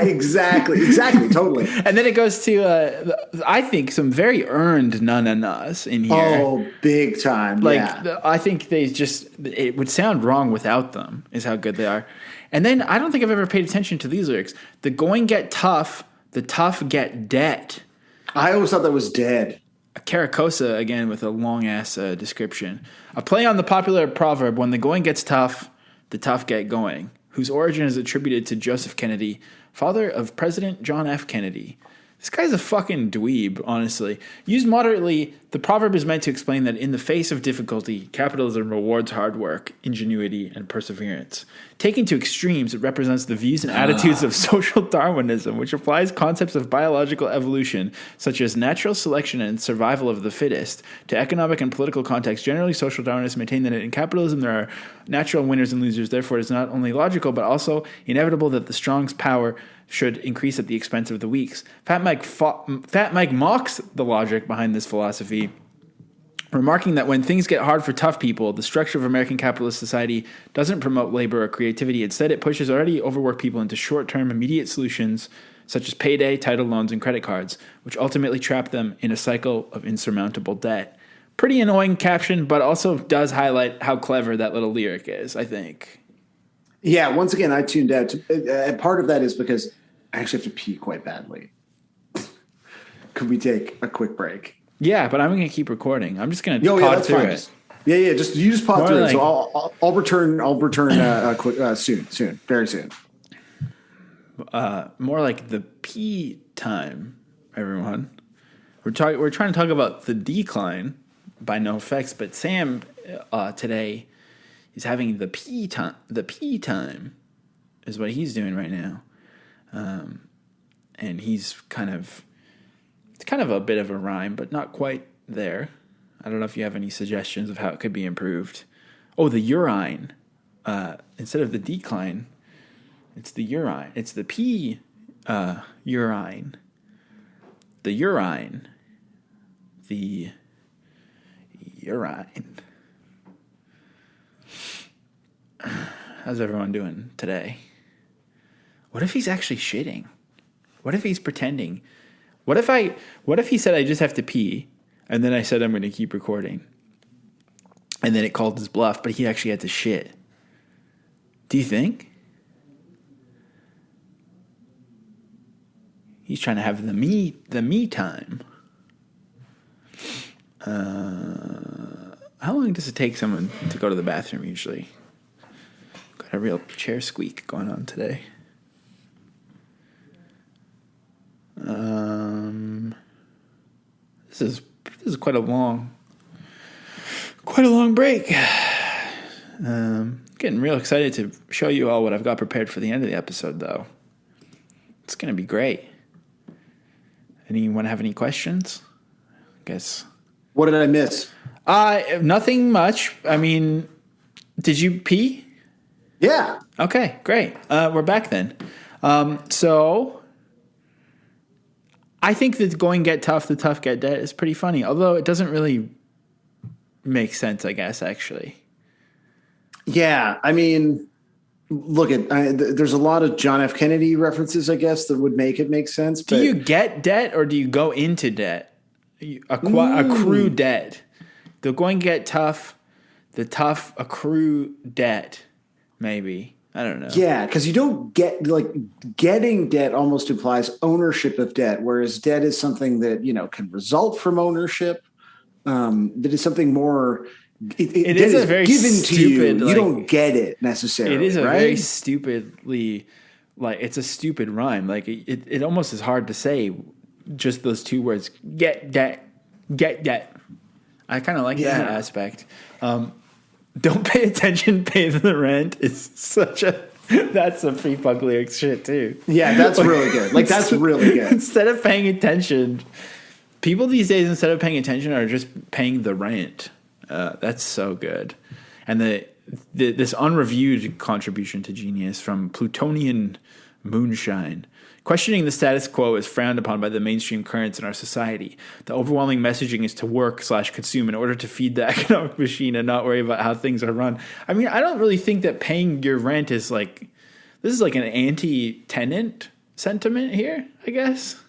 exactly, totally. And then it goes to, I think, some very earned na-na-nas in here. Oh, big time, I think it would sound wrong without them, is how good they are. And then I don't think I've ever paid attention to these lyrics. The going get tough, the tough get dead. I always thought that was dead. Caracosa, again, with a long-ass description. A play on the popular proverb, when the going gets tough, the tough get going, whose origin is attributed to Joseph Kennedy, father of President John F. Kennedy. This guy's a fucking dweeb, honestly. Used moderately, the proverb is meant to explain that in the face of difficulty, capitalism rewards hard work, ingenuity, and perseverance. Taken to extremes, it represents the views and attitudes of social Darwinism, which applies concepts of biological evolution, such as natural selection and survival of the fittest, to economic and political contexts. Generally, social Darwinists maintain that in capitalism there are natural winners and losers. Therefore, it is not only logical, but also inevitable that the strong's power should increase at the expense of the weak's. Fat Mike mocks the logic behind this philosophy, remarking that when things get hard for tough people, the structure of American capitalist society doesn't promote labor or creativity. Instead, it pushes already overworked people into short-term, immediate solutions such as payday, title loans, and credit cards, which ultimately trap them in a cycle of insurmountable debt. Pretty annoying caption, but also does highlight how clever that little lyric is, I think. Yeah, once again, I tuned out. Part of that is because I actually have to pee quite badly. Could we take a quick break? Yeah, but I'm going to keep recording. I'm just going to pod through it. You just pod through it. So I'll return quick soon, very soon. More like the pee time, everyone. We're trying to talk about The Decline by NOFX, but Sam today is having the pee time. is what he's doing right now. And he's it's kind of a bit of a rhyme, but not quite there. I don't know if you have any suggestions of how it could be improved. Oh, the urine. Instead of the decline, it's the urine. It's the P urine. The urine. The urine. How's everyone doing today? What if he's actually shitting? What if he's pretending? What if he said I just have to pee, and then I said I'm going to keep recording, and then it called his bluff, but he actually had to shit? Do you think? He's trying to have the me time. How long does it take someone to go to the bathroom usually? Got a real chair squeak going on today. This is quite a long break. Getting real excited to show you all what I've got prepared for the end of the episode, though. It's gonna be great. Anyone have any questions? I guess. What did I miss? Nothing much. I mean, did you pee? Yeah. Okay, great. We're back then. So I think that going get tough, the tough get dead is pretty funny. Although it doesn't really make sense, I guess, actually. Yeah. I mean, there's a lot of John F. Kennedy references, I guess, that would make it make sense. Do you get debt or do you go into debt? Accrue debt. The going get tough, the tough accrue debt, maybe. I don't know. Yeah, because you don't get, getting debt almost implies ownership of debt, whereas debt is something that, can result from ownership. That is something more. It is a very given stupid, to you. You don't get it necessarily. It is a right? very stupidly, it's a stupid rhyme. It almost is hard to say just those two words. Get debt. I kind of like that aspect. Don't pay attention, pay the rent is that's some free punk lyrics shit too. Yeah, that's really good. That's really good. Instead of paying attention, people these days, instead of paying attention, are just paying the rent. That's so good. And this unreviewed contribution to genius from Plutonian Moonshine. Questioning the status quo is frowned upon by the mainstream currents in our society. The overwhelming messaging is to work/consume in order to feed the economic machine and not worry about how things are run. I mean, I don't really think that paying your rent is this is an anti-tenant sentiment here, I guess.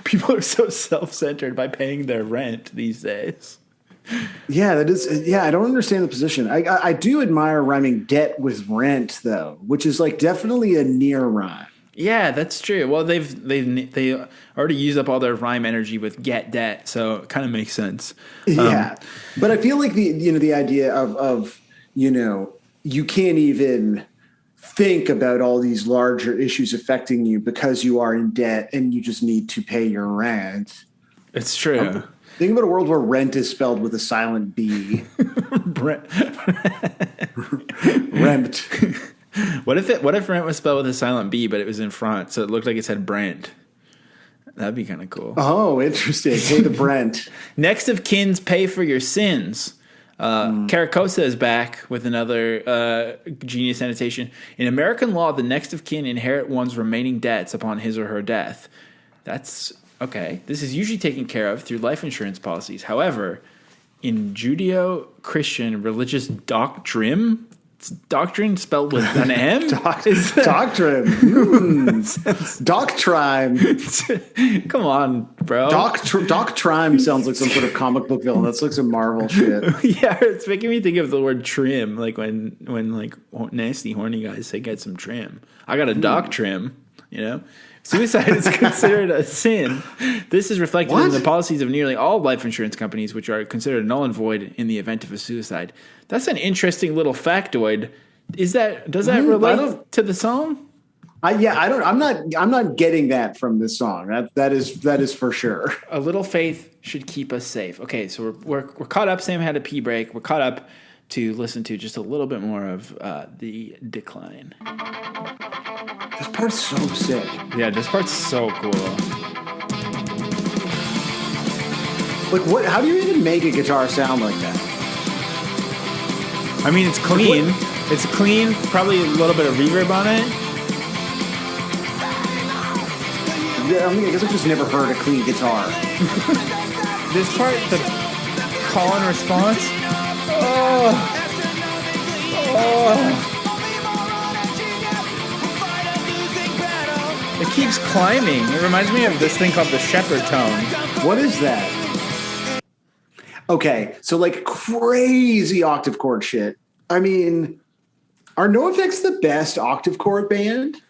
People are so self-centered by paying their rent these days. Yeah, that is. Yeah, I don't understand the position. I do admire rhyming debt with rent, though, which is definitely a near rhyme. Yeah, that's true. Well, they already used up all their rhyme energy with get debt, so it kind of makes sense. Yeah, but I feel like the idea of you can't even think about all these larger issues affecting you because you are in debt and you just need to pay your rent. It's true. Think about a world where rent is spelled with a silent B. Rent. What if rent was spelled with a silent B, but it was in front, so it looked like it said Brent? That'd be kind of cool. Oh, interesting. Hey, the Brent. Next of kin's pay for your sins. Caracosa is back with another genius annotation. In American law, the next of kin inherit one's remaining debts upon his or her death. That's okay. This is usually taken care of through life insurance policies. However, in Judeo-Christian religious doctrine, it's doctrine spelled with an M? Doctrine. Doctrine. Come on, bro. Doctrine sounds like some sort of comic book villain. That's like some Marvel shit. Yeah, it's making me think of the word trim, when nasty horny guys say get some trim. I got a doc trim, Suicide is considered a sin. This is reflected in the policies of nearly all life insurance companies, which are considered null and void in the event of a suicide. That's an interesting little factoid. Does that relate to the song? I'm not getting that from this song. That is for sure. A little faith should keep us safe. Okay, so we're caught up. Sam had a pee break. We're caught up. to listen to just a little bit more of the Decline. This part's so sick. Yeah, this part's so cool. Like, what? How do you even make a guitar sound like that? I mean, it's clean. It's clean. Probably a little bit of reverb on it. Yeah, I mean, I guess I've just never heard a clean guitar. This part, the call and response. Oh. It keeps climbing. It reminds me of this thing called the shepherd tone. What is that? Okay, so like crazy octave chord shit. I mean, are NOFX the best octave chord band?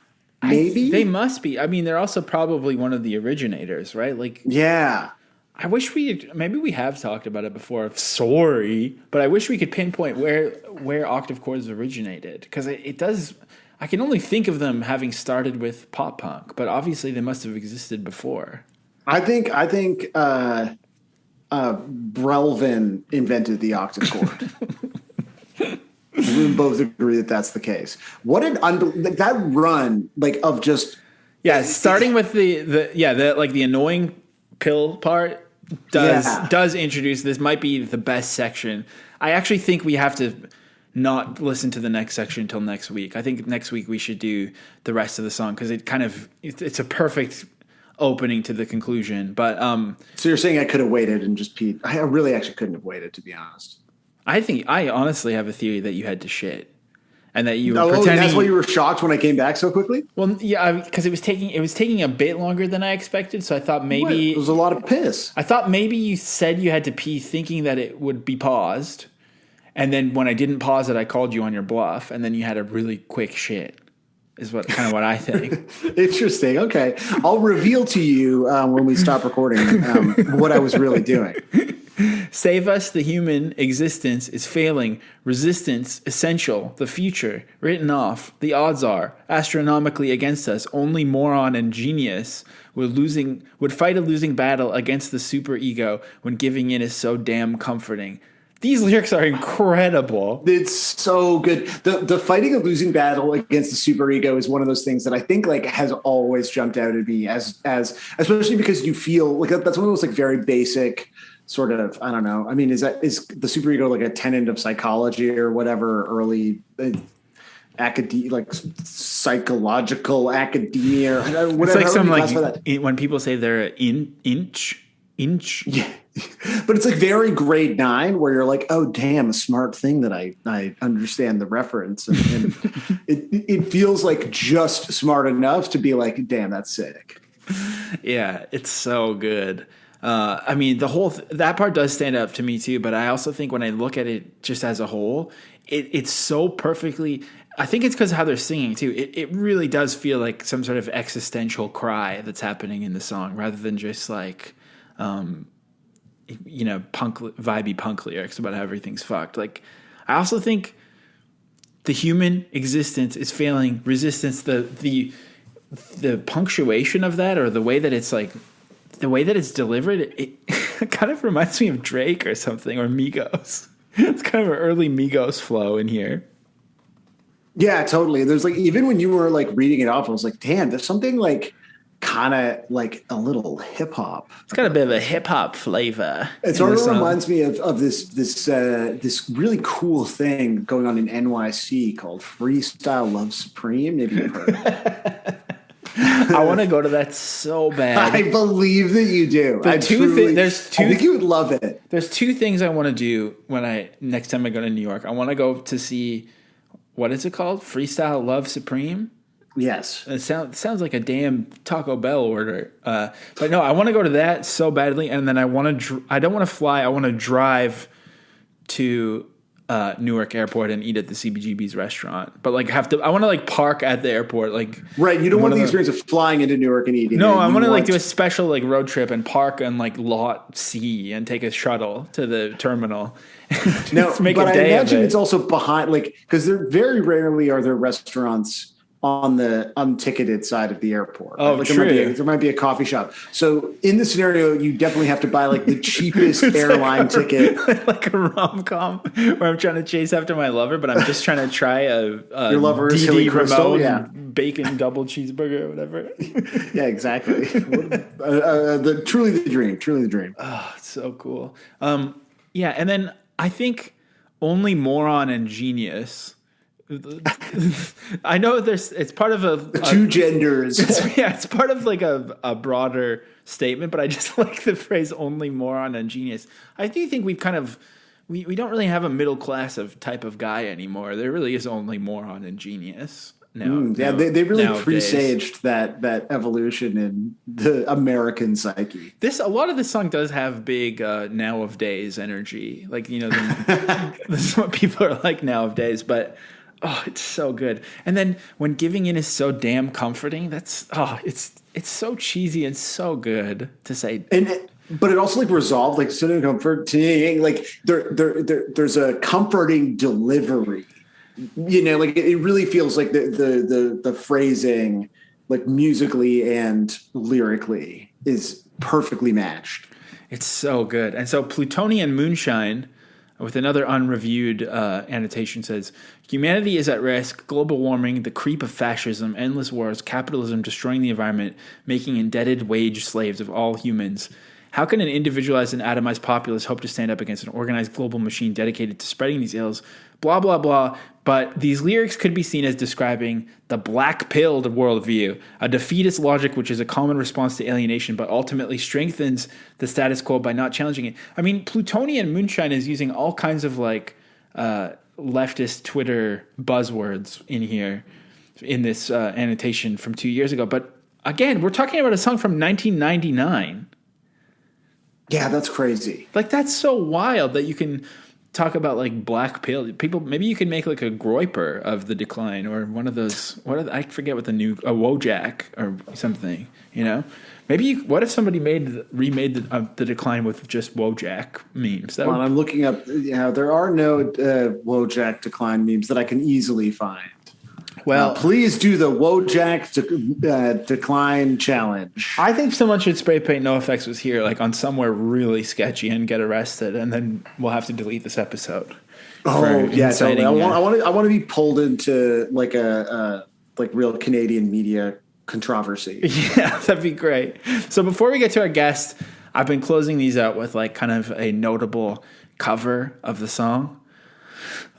Maybe. They must be. I mean, they're also probably one of the originators, right? Like, yeah. I wish maybe we have talked about it before. Sorry, but I wish we could pinpoint where octave chords originated, because it does. I can only think of them having started with pop punk, but obviously they must have existed before. I think Brelvin invented the octave chord. We both agree that that's the case. What that run of just starting with the annoying pill part does introduce. This might be the best section. I actually think we have to not listen to the next section until next week. I think next week we should do the rest of the song, because it's a perfect opening to the conclusion. But so you're saying I could have waited and just peed? I really actually couldn't have waited, to be honest. I honestly have a theory that you had to shit, and that you were pretending. That's why you were shocked when I came back so quickly? Well, yeah, because it was taking a bit longer than I expected. So I thought maybe it was a lot of piss. I thought maybe you said you had to pee, thinking that it would be paused, and then when I didn't pause it, I called you on your bluff, and then you had a really quick shit. Is what I think. Interesting. Okay, I'll reveal to you when we stop recording what I was really doing. Save us, the human existence is failing. Resistance, essential. The future, written off. The odds are, astronomically against us. Only moron and genius would fight a losing battle against the superego when giving in is so damn comforting. These lyrics are incredible. It's so good. The fighting a losing battle against the superego is one of those things that I think has always jumped out at me as especially because you feel like that's one of those very basic sort of, I don't know. I mean, is the superego like a tenet of psychology or whatever early psychological academia or whatever? It's like when people say they're inch. Yeah. But it's very grade 9 where you're like, oh, damn, a smart thing that I understand the reference. And it feels like just smart enough to be like, damn, that's sick. Yeah, it's so good. I mean, that part does stand up to me too, but I also think when I look at it just as a whole, it's so perfectly. I think it's because of how they're singing too. It really does feel like some sort of existential cry that's happening in the song, rather than just punk vibey punk lyrics about how everything's fucked. Like, I also think the human existence is failing. Resistance, the punctuation of that, or the way that it's delivered, it kind of reminds me of Drake or something, or Migos. It's kind of an early Migos flow in here. Yeah, totally. There's even when you were reading it off, I was like, damn, there's something kind of a little hip hop. It's got a bit of a hip hop flavor. It sort of reminds me of this really cool thing going on in NYC called Freestyle Love Supreme. Maybe you've heard of it. I want to go to that so bad. I believe that you do. I think you would love it. There's two things I want to do next time I go to New York. I want to go to see, what is it called? Freestyle Love Supreme? Yes. It sounds like a damn Taco Bell order. But no, I want to go to that so badly, and then I don't want to fly. I want to drive to Newark Airport and eat at the CBGB's restaurant. But I want to park at the airport. Right, you don't want the experience of flying into Newark and eating. No, I want to do a special road trip and park on lot C and take a shuttle to the terminal. No, but I imagine it's also behind because there very rarely are there restaurants on the unticketed side of the airport. Oh, like true. There might be a coffee shop. So in the scenario, you definitely have to buy like the cheapest airline ticket. Like a rom-com where I'm trying to chase after my lover, but I'm just trying to try a Your lover is Hilly DD Crystal, Ramon bacon double cheeseburger or whatever. Yeah, exactly. Truly the dream. Oh, it's so cool. Yeah, and then I think only moron and genius. I know it's part of a Two genders. it's part of like a broader statement, but I just like the phrase only moron and genius. I do think we've kind of we don't really have a middle class of type of guy anymore. There really is only moron and genius now. They really nowadays. presaged that evolution in the American psyche. A lot of this song does have big now of days energy. Like, you know, this is what people are like now of days, but oh, it's so good. And then when giving in is so damn comforting, it's so cheesy and so good to say. But it also like resolved, like sitting comforting, like there's a comforting delivery. You know, like it really feels like the phrasing, like musically and lyrically, is perfectly matched. It's so good. And so Plutonian Moonshine, with another unreviewed annotation, says, humanity is at risk, global warming, the creep of fascism, endless wars, capitalism destroying the environment, making indebted wage slaves of all humans. How can an individualized and atomized populace hope to stand up against an organized global machine dedicated to spreading these ills? Blah, blah, blah. But these lyrics could be seen as describing the black-pilled worldview, a defeatist logic which is a common response to alienation, but ultimately strengthens the status quo by not challenging it. I mean, Plutonian Moonshine is using all kinds of like leftist Twitter buzzwords in here in this annotation from 2 years ago. But again, we're talking about a song from 1999. Yeah, that's crazy. Like, that's so wild that you can talk about like black pill people. Maybe you can make like a Groiper of the Decline, or one of those. I forget what a Wojak or something. You know, maybe what if somebody remade the Decline with just Wojak memes? I'm looking up. There are no Wojak Decline memes that I can easily find. Well, please do the Wojak Decline challenge. I think someone should spray paint NOFX was here, like on somewhere really sketchy, and get arrested, and then we'll have to delete this episode. Oh yeah, totally. I want to be pulled into like a real Canadian media controversy. Yeah, that'd be great. So before we get to our guest, I've been closing these out with like kind of a notable cover of the song.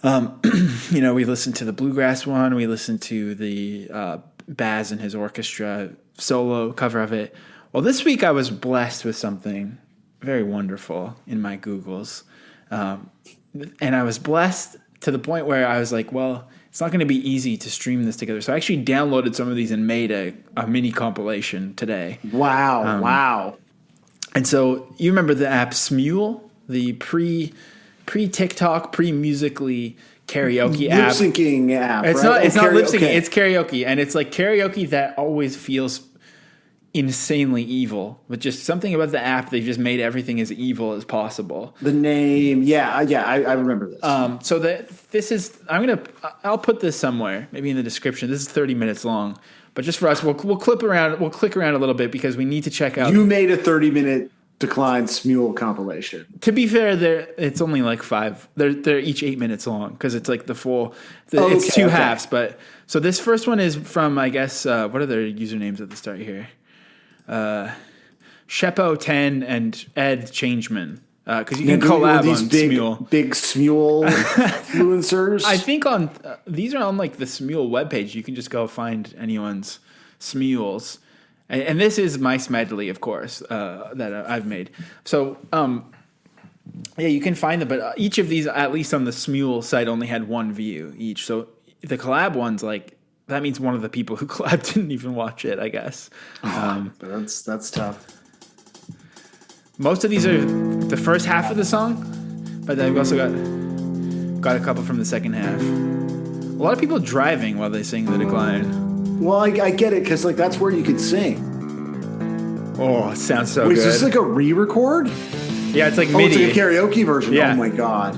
You know, we listened to the bluegrass one. We listened to the Baz and his orchestra solo cover of it. Well, this week I was blessed with something very wonderful in my Googles. And I was blessed to the point where I was like, well, it's not going to be easy to stream this together. So I actually downloaded some of these and made a mini compilation today. Wow. And so you remember the app Smule, the pre-TikTok, pre-musically karaoke app. Lip-syncing app. It's right? not lip-syncing, it's karaoke. And it's like karaoke that always feels insanely evil. But just something about the app, they just made everything as evil as possible. The name, I remember this. So I'll put this somewhere, maybe in the description. This is 30 minutes long. But just for us, we'll click around a little bit because we need to check out. You made a 30-minute Decline Smule compilation. To be fair, it's only like 5. They're each 8 minutes long because it's like it's two halves. But so this first one is from, I guess, what are their usernames at the start here? Shepo10 and Ed Changeman. Because you can collab these on Smule. Big Smule influencers. I think these are on like the Smule webpage. You can just go find anyone's Smules. And this is my medley, of course, that I've made. So, you can find them. But each of these, at least on the Smule site, only had one view each. So the collab ones, like, that means one of the people who collabed didn't even watch it, I guess. That's tough. Most of these are the first half of the song, but then we've also got a couple from the second half. A lot of people driving while they sing The Decline. Well, I get it, because like that's where you could sing. Oh, it sounds so good. Is this like a re-record? Yeah, it's like MIDI. It's like a karaoke version. Yeah. Oh my god.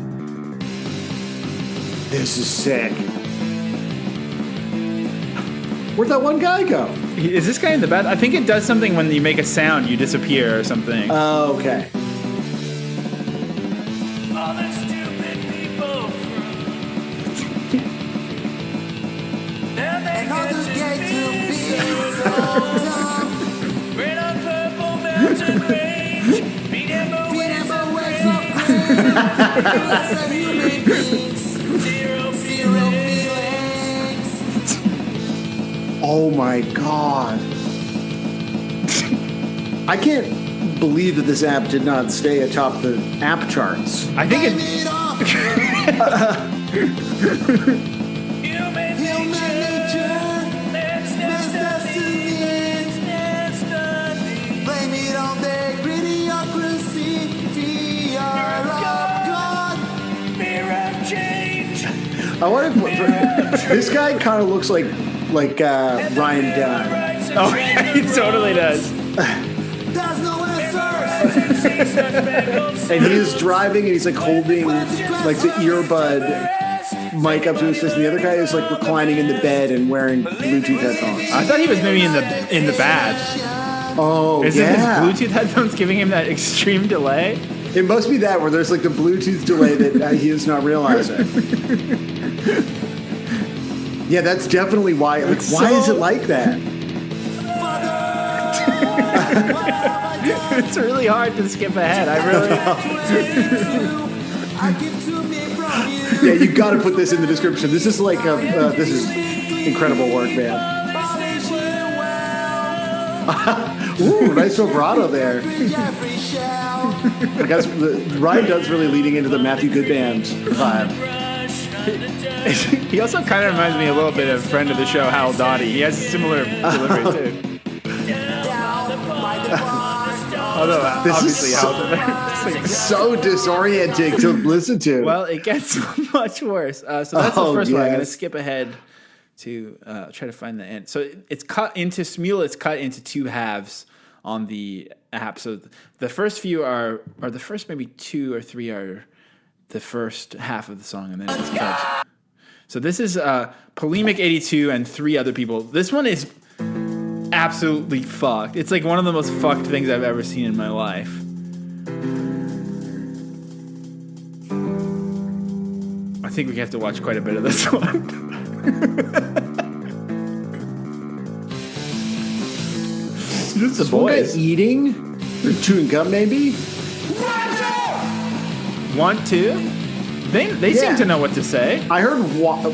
This is sick. Where'd that one guy go? Is this guy in the bath? I think it does something when you make a sound, you disappear or something. Oh, okay. All the stupid people now they get to be so dumb. Red on purple mountain range. Beat them away from Zero feelings. Oh my god. I can't believe that this app did not stay atop the app charts. I think it. Human nature. Let's blame it on the grittyocracy. Fear of God. Fear of change. I wonder if this guy kind of looks like Ryan Dunn. Oh, yeah, he totally does. There's no answers. And he is driving and he's like holding like the earbud mic up to his face. And the other guy is like reclining in the bed and wearing Bluetooth headphones. I thought he was maybe in the bath. Oh, Isn't yeah. his Bluetooth headphones giving him that extreme delay? It must be that where there's like the Bluetooth delay that he is not realizing. Yeah, that's definitely why. Like, why is it like that? It's really hard to skip ahead. I really. Yeah, you got to put this in the description. This is like this is incredible work, man. Ooh, nice vibrato there. I guess Ryan Dunn's really leading into the Matthew Goodband vibe. He also kind of reminds me a little bit of friend of the show, Hal Dottie. He has a similar delivery too. Although This obviously is Hal. so disorienting to listen to. Well, it gets much worse. So that's the first one. I'm going to skip ahead to try to find the end. So it's cut into Smule. It's cut into two halves on the app. So the first few are, or the first maybe two or three are the first half of the song, and then it's cut. So this is Polemic 82 and three other people. This one is absolutely fucked. It's like one of the most fucked things I've ever seen in my life. I think we have to watch quite a bit of this one. Just the one guy boys. eating or chewing gum, maybe. Want to? They seem to know what to say. I heard wine.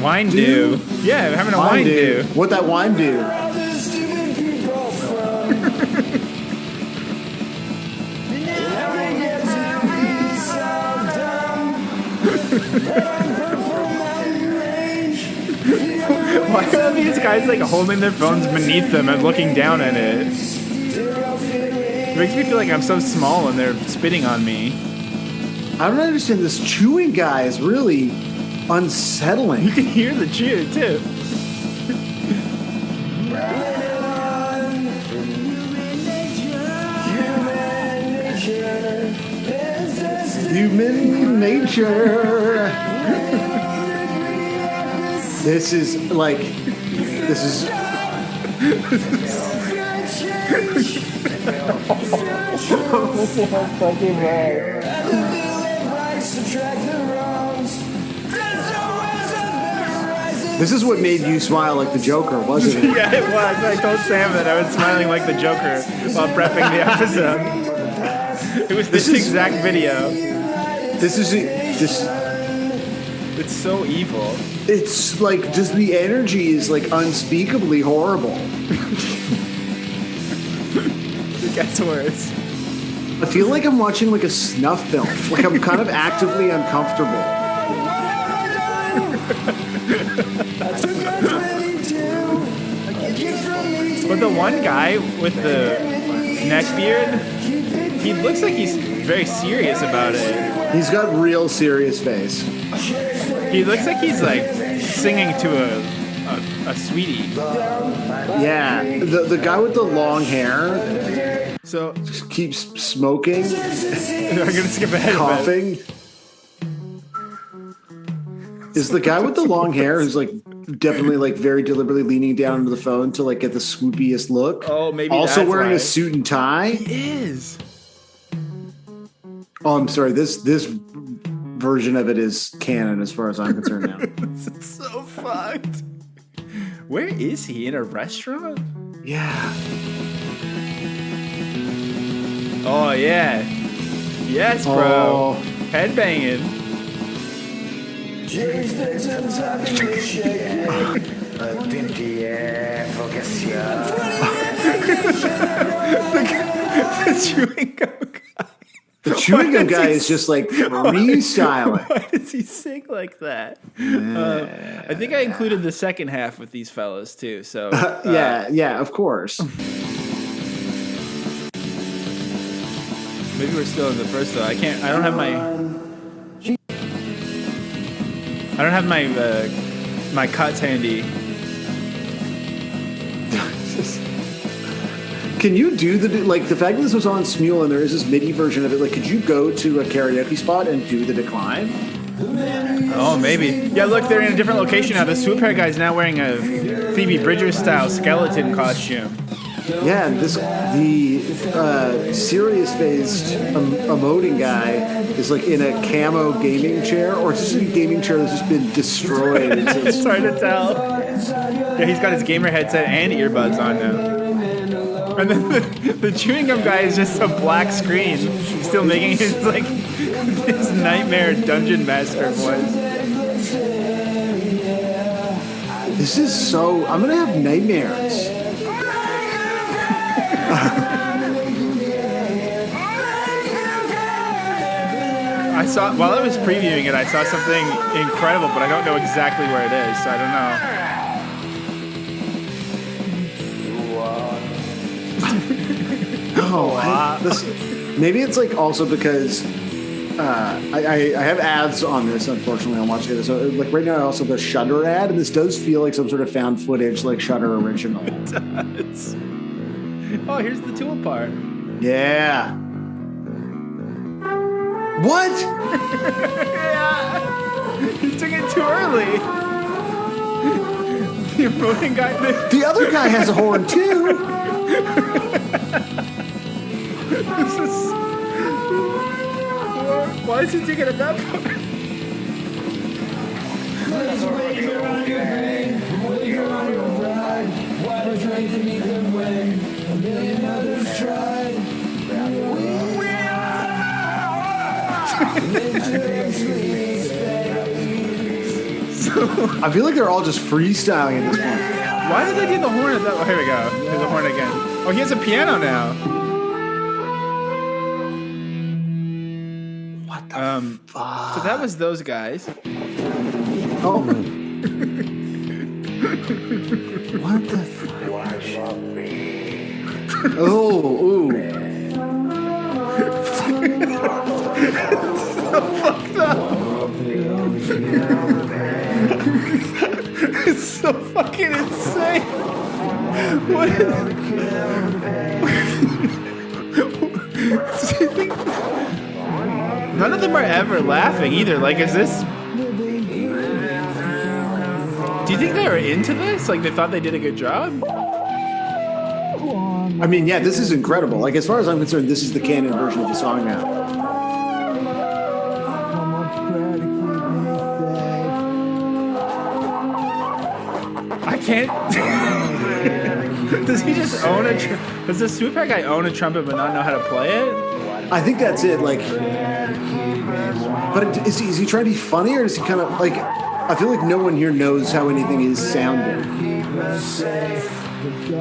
Wine do. Yeah, having a wine do. What that wine do? Why are these guys like holding their phones beneath them and looking down at it? It makes me feel like I'm so small and they're spitting on me. I don't understand. This chewing guy is really unsettling. You can hear the chew too. Human nature. This is. This is what made you smile like the Joker, wasn't it? Yeah, it was. I told Sam that I was smiling like the Joker while prepping the episode. It was this exact video. This. It's so evil. It's like just the energy is like unspeakably horrible. It gets worse. I feel like I'm watching like a snuff film. Like I'm kind of actively uncomfortable. But the one guy with the neck beard, he looks like he's very serious about it. He's got real serious face. He looks like he's like singing to a sweetie. Yeah, the guy with the long hair So just keeps smoking, I'm gonna skip ahead. coughing. Is the guy with the long hair who's like definitely like very deliberately leaning down into the phone to like get the swoopiest look? Oh, maybe also that's wearing why. a suit and tie. He is. Oh, I'm sorry. This version of it is canon as far as I'm concerned now. This is so fucked. Where is he? In a restaurant? Yeah. Oh yeah. Yes, bro. Oh. Headbanging. The chewing gum guy. The chewing gum guy is just like freestyling. Why does he sing like that? I think I included the second half with these fellas too. So yeah, of course. Maybe we're still in the first though. I don't have my cuts handy. Can you do the fact that this was on Smule and there is this MIDI version of it? Like, could you go to a karaoke spot and do the Decline? Oh, maybe. Yeah, look, they're in a different location now. The swoop hair guy's now wearing a Phoebe Bridgers style skeleton costume. Yeah, and the serious faced emoting guy is like in a camo gaming chair, or it's just a gaming chair that's just been destroyed. It's hard to tell. Yeah, he's got his gamer headset and earbuds on now. And then the chewing gum guy is just a black screen, still making his like his nightmare dungeon master voice. This is so. I'm gonna have nightmares. While I was previewing it, I saw something incredible, but I don't know exactly where it is, so I don't know. Maybe it's like also because I have ads on this. Unfortunately, I'm watching it. So like right now, I also have a Shudder ad, and this does feel like some sort of found footage, like Shudder original. It does. Oh, here's the tool part. Yeah. What? Yeah. He took it too early. The voting guy. The other guy has a horn too. This is. Why is he taking it that far? I feel like they're all just freestyling at this point. Why did they do the horn at that? Oh, here we go. Here's the horn again. Oh, he has a piano now. What the fuck? So that was those guys. Oh. What the fuck? Oh, ooh. So fucked up. It's so fucking insane. What? None of them are ever laughing either. Like, is this? Do you think they were into this? Like, they thought they did a good job? I mean, yeah, this is incredible. Like, as far as I'm concerned, this is the canon version of the song now. I can't. Does he just own a? Does the swoop hair guy own a trumpet but not know how to play it? I think that's it. Like, but is he trying to be funny, or is he kind of like? I feel like no one here knows how anything is sounding.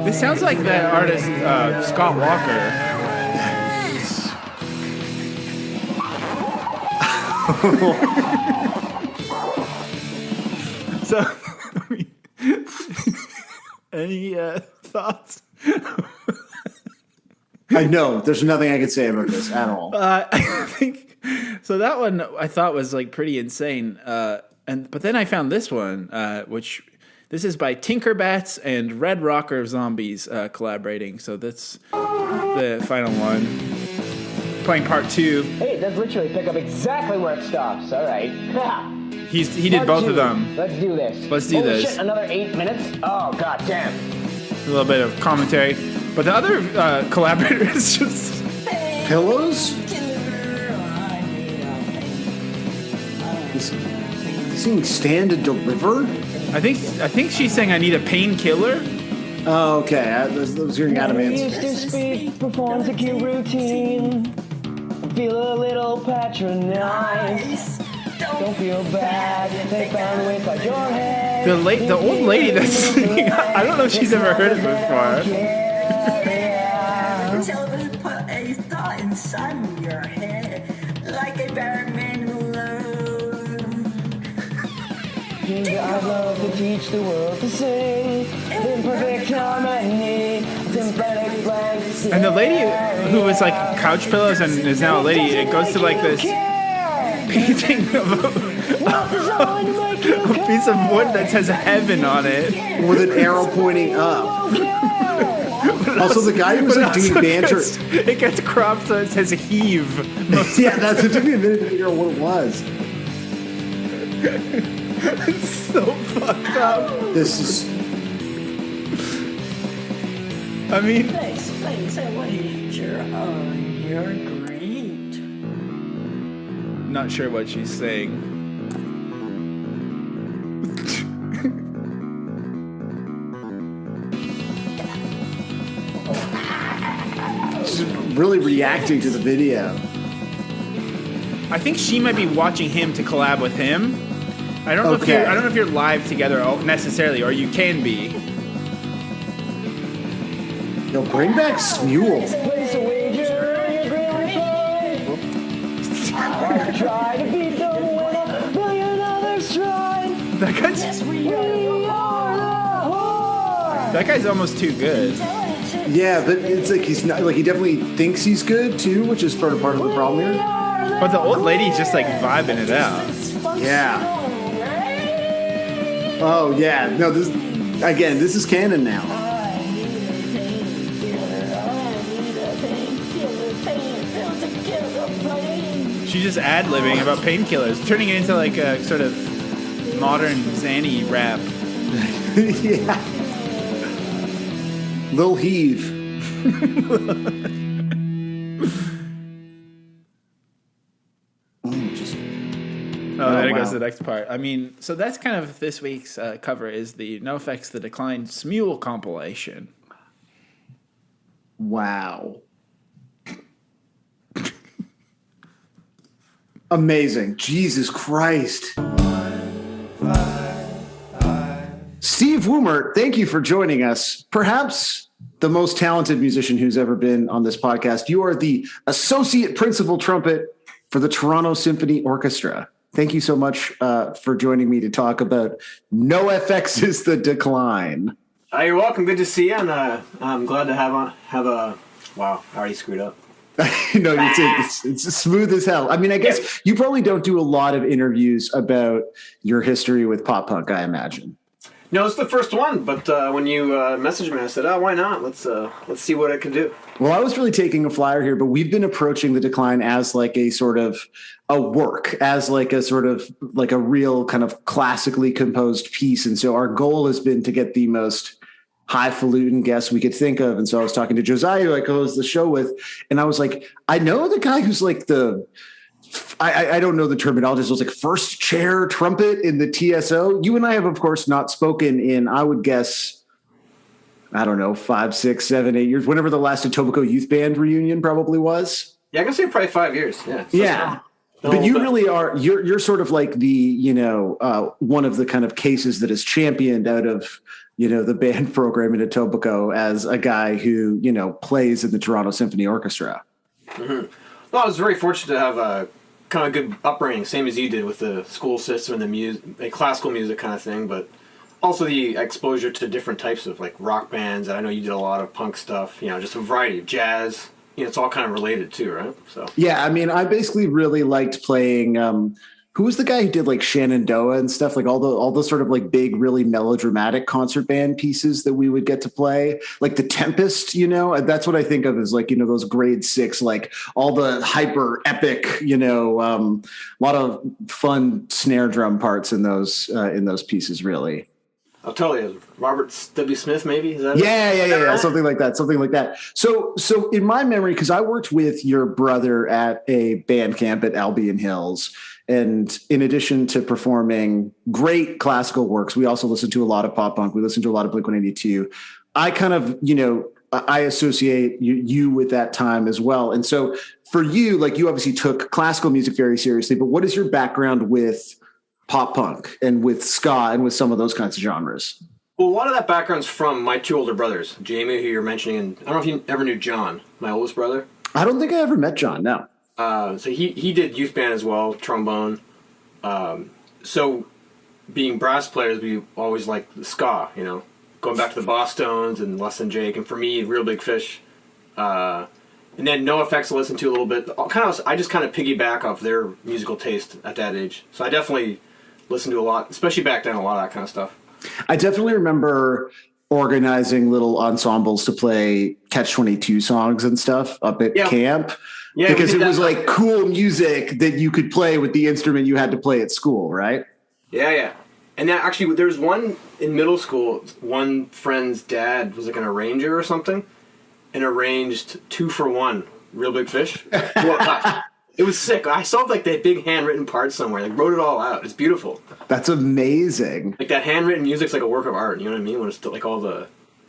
This sounds like that artist Scott Walker. So, I mean, any thoughts? I know there's nothing I could say about this at all. I think so. That one I thought was like pretty insane. But then I found this one, which this is by Tinkerbats and Red Rocker Zombies collaborating. So that's the final one. playing part 2. Hey, it does literally pick up exactly where it stops. All right. He did Part both 2. of them. Let's do this. Let's do Holy this. Shit, another 8 minutes? Oh, god damn. A little bit of commentary. But the other collaborator is just... Pillows? Sing Stand and Deliver? I think she's saying I need a painkiller. Oh, okay. I was hearing Adam Used answer. to speak, performs a cute routine. Feel a little patronized. Don't feel bad. They found a way inside your head. The old lady that's singing, I don't know if she's ever heard it before. Tell them to put a thought inside your head, like a barman who I'd love to teach the world to sing in perfect harmony, sympathetic blanks. And the lady who was like couch pillows and is now a lady, it goes to like this painting of a piece of wood that says heaven on it. With an arrow pointing up. Also, the guy who was like doing banter. It gets cropped so it says heave. Yeah, that's it. Took me a minute to figure out what it was. It's so fucked up. This is. I mean, you're great. not sure what she's saying. She's really reacting to the video. I think she might be watching him to collab with him. I don't know if you're live together necessarily, or you can be. Yo, bring back Smule. Place a wager on your grand prize. I try to beat them when a billion others try. That guy's almost too good. Yeah, but it's like he's not like he definitely thinks he's good too, which is part of the problem here. But the old lady's just like vibing it out. Yeah. Oh yeah. No, this is canon now. She's just ad-libbing about painkillers, turning it into like a sort of modern Zanny rap. Yeah. Lil Heave. There goes the next part. I mean, so that's kind of this week's cover is the NOFX The Decline-cember compilation. Wow. Amazing. Jesus Christ. Steve Woomert, thank you for joining us. Perhaps the most talented musician who's ever been on this podcast. You are the associate principal trumpet for the Toronto Symphony Orchestra. Thank you so much for joining me to talk about NOFX's The Decline. You're welcome. Good to see you, and I'm glad to have a. Wow, I already screwed up. No, it's smooth as hell. I mean, I guess you probably don't do a lot of interviews about your history with pop punk, I imagine. No, it's the first one, but when you messaged me, I said, "Oh, why not? Let's see what I can do." Well, I was really taking a flyer here, but we've been approaching The Decline as like a sort of a work, as like a sort of like a real kind of classically composed piece, and so our goal has been to get the most highfalutin guests we could think of. And so I was talking to Josiah, who I co-host the show with, and I was like, I know the guy who's like I don't know the terminology. It was like first chair trumpet in the TSO. You and I have, of course, not spoken in, I would guess, I don't know, 5, 6, 7, 8 years, whenever the last Etobicoke Youth Band reunion probably was. Yeah, I can say probably 5 years. Yeah. Yeah. But you really are, you're sort of like the, one of the kind of cases that is championed out of, the band program in Etobicoke as a guy who, plays in the Toronto Symphony Orchestra. Mm-hmm. Well, I was very fortunate to have a kind of good upbringing, same as you did with the school system and the music, classical music kind of thing, but also the exposure to different types of like rock bands. And I know you did a lot of punk stuff, just a variety of jazz. It's all kind of related too, right? So yeah, I mean, I basically really liked playing Who was the guy who did like Shenandoah and stuff, like all the sort of like big, really melodramatic concert band pieces that we would get to play, like The Tempest, you know? That's what I think of as like, you know, those grade 6, like all the hyper epic, you know, a lot of fun snare drum parts in those pieces, really. I'll tell you, Robert W. Smith, maybe? Is that Yeah, something like that. So in my memory, because I worked with your brother at a band camp at Albion Hills, and in addition to performing great classical works, we also listened to a lot of pop punk. We listened to a lot of Blink-182. I kind of, you know, I associate you with that time as well. And so for you, like you obviously took classical music very seriously, but what is your background with pop punk and with ska and with some of those kinds of genres? Well, a lot of that background's from my 2 older brothers, Jamie, who you're mentioning, and I don't know if you ever knew John, my oldest brother. I don't think I ever met John, no. So he did youth band as well, trombone. So being brass players, we always liked the ska, you know, going back to the Bosstones and Less Than Jake, and for me, Real Big Fish. And then NOFX I listened to a little bit. I just kind of piggyback off their musical taste at that age. So I definitely listened to a lot, especially back then, a lot of that kind of stuff. I definitely remember organizing little ensembles to play Catch-22 songs and stuff up at camp. Yeah, because it was like cool music that you could play with the instrument you had to play at school, right? Yeah. And that actually, there's one in middle school, one friend's dad was like an arranger or something, and arranged 2 for 1 Real Big Fish. It was sick. I saw like that big handwritten part somewhere. Like wrote it all out. It's beautiful. That's amazing. Like that handwritten music's like a work of art. You know what I mean? When it's like all the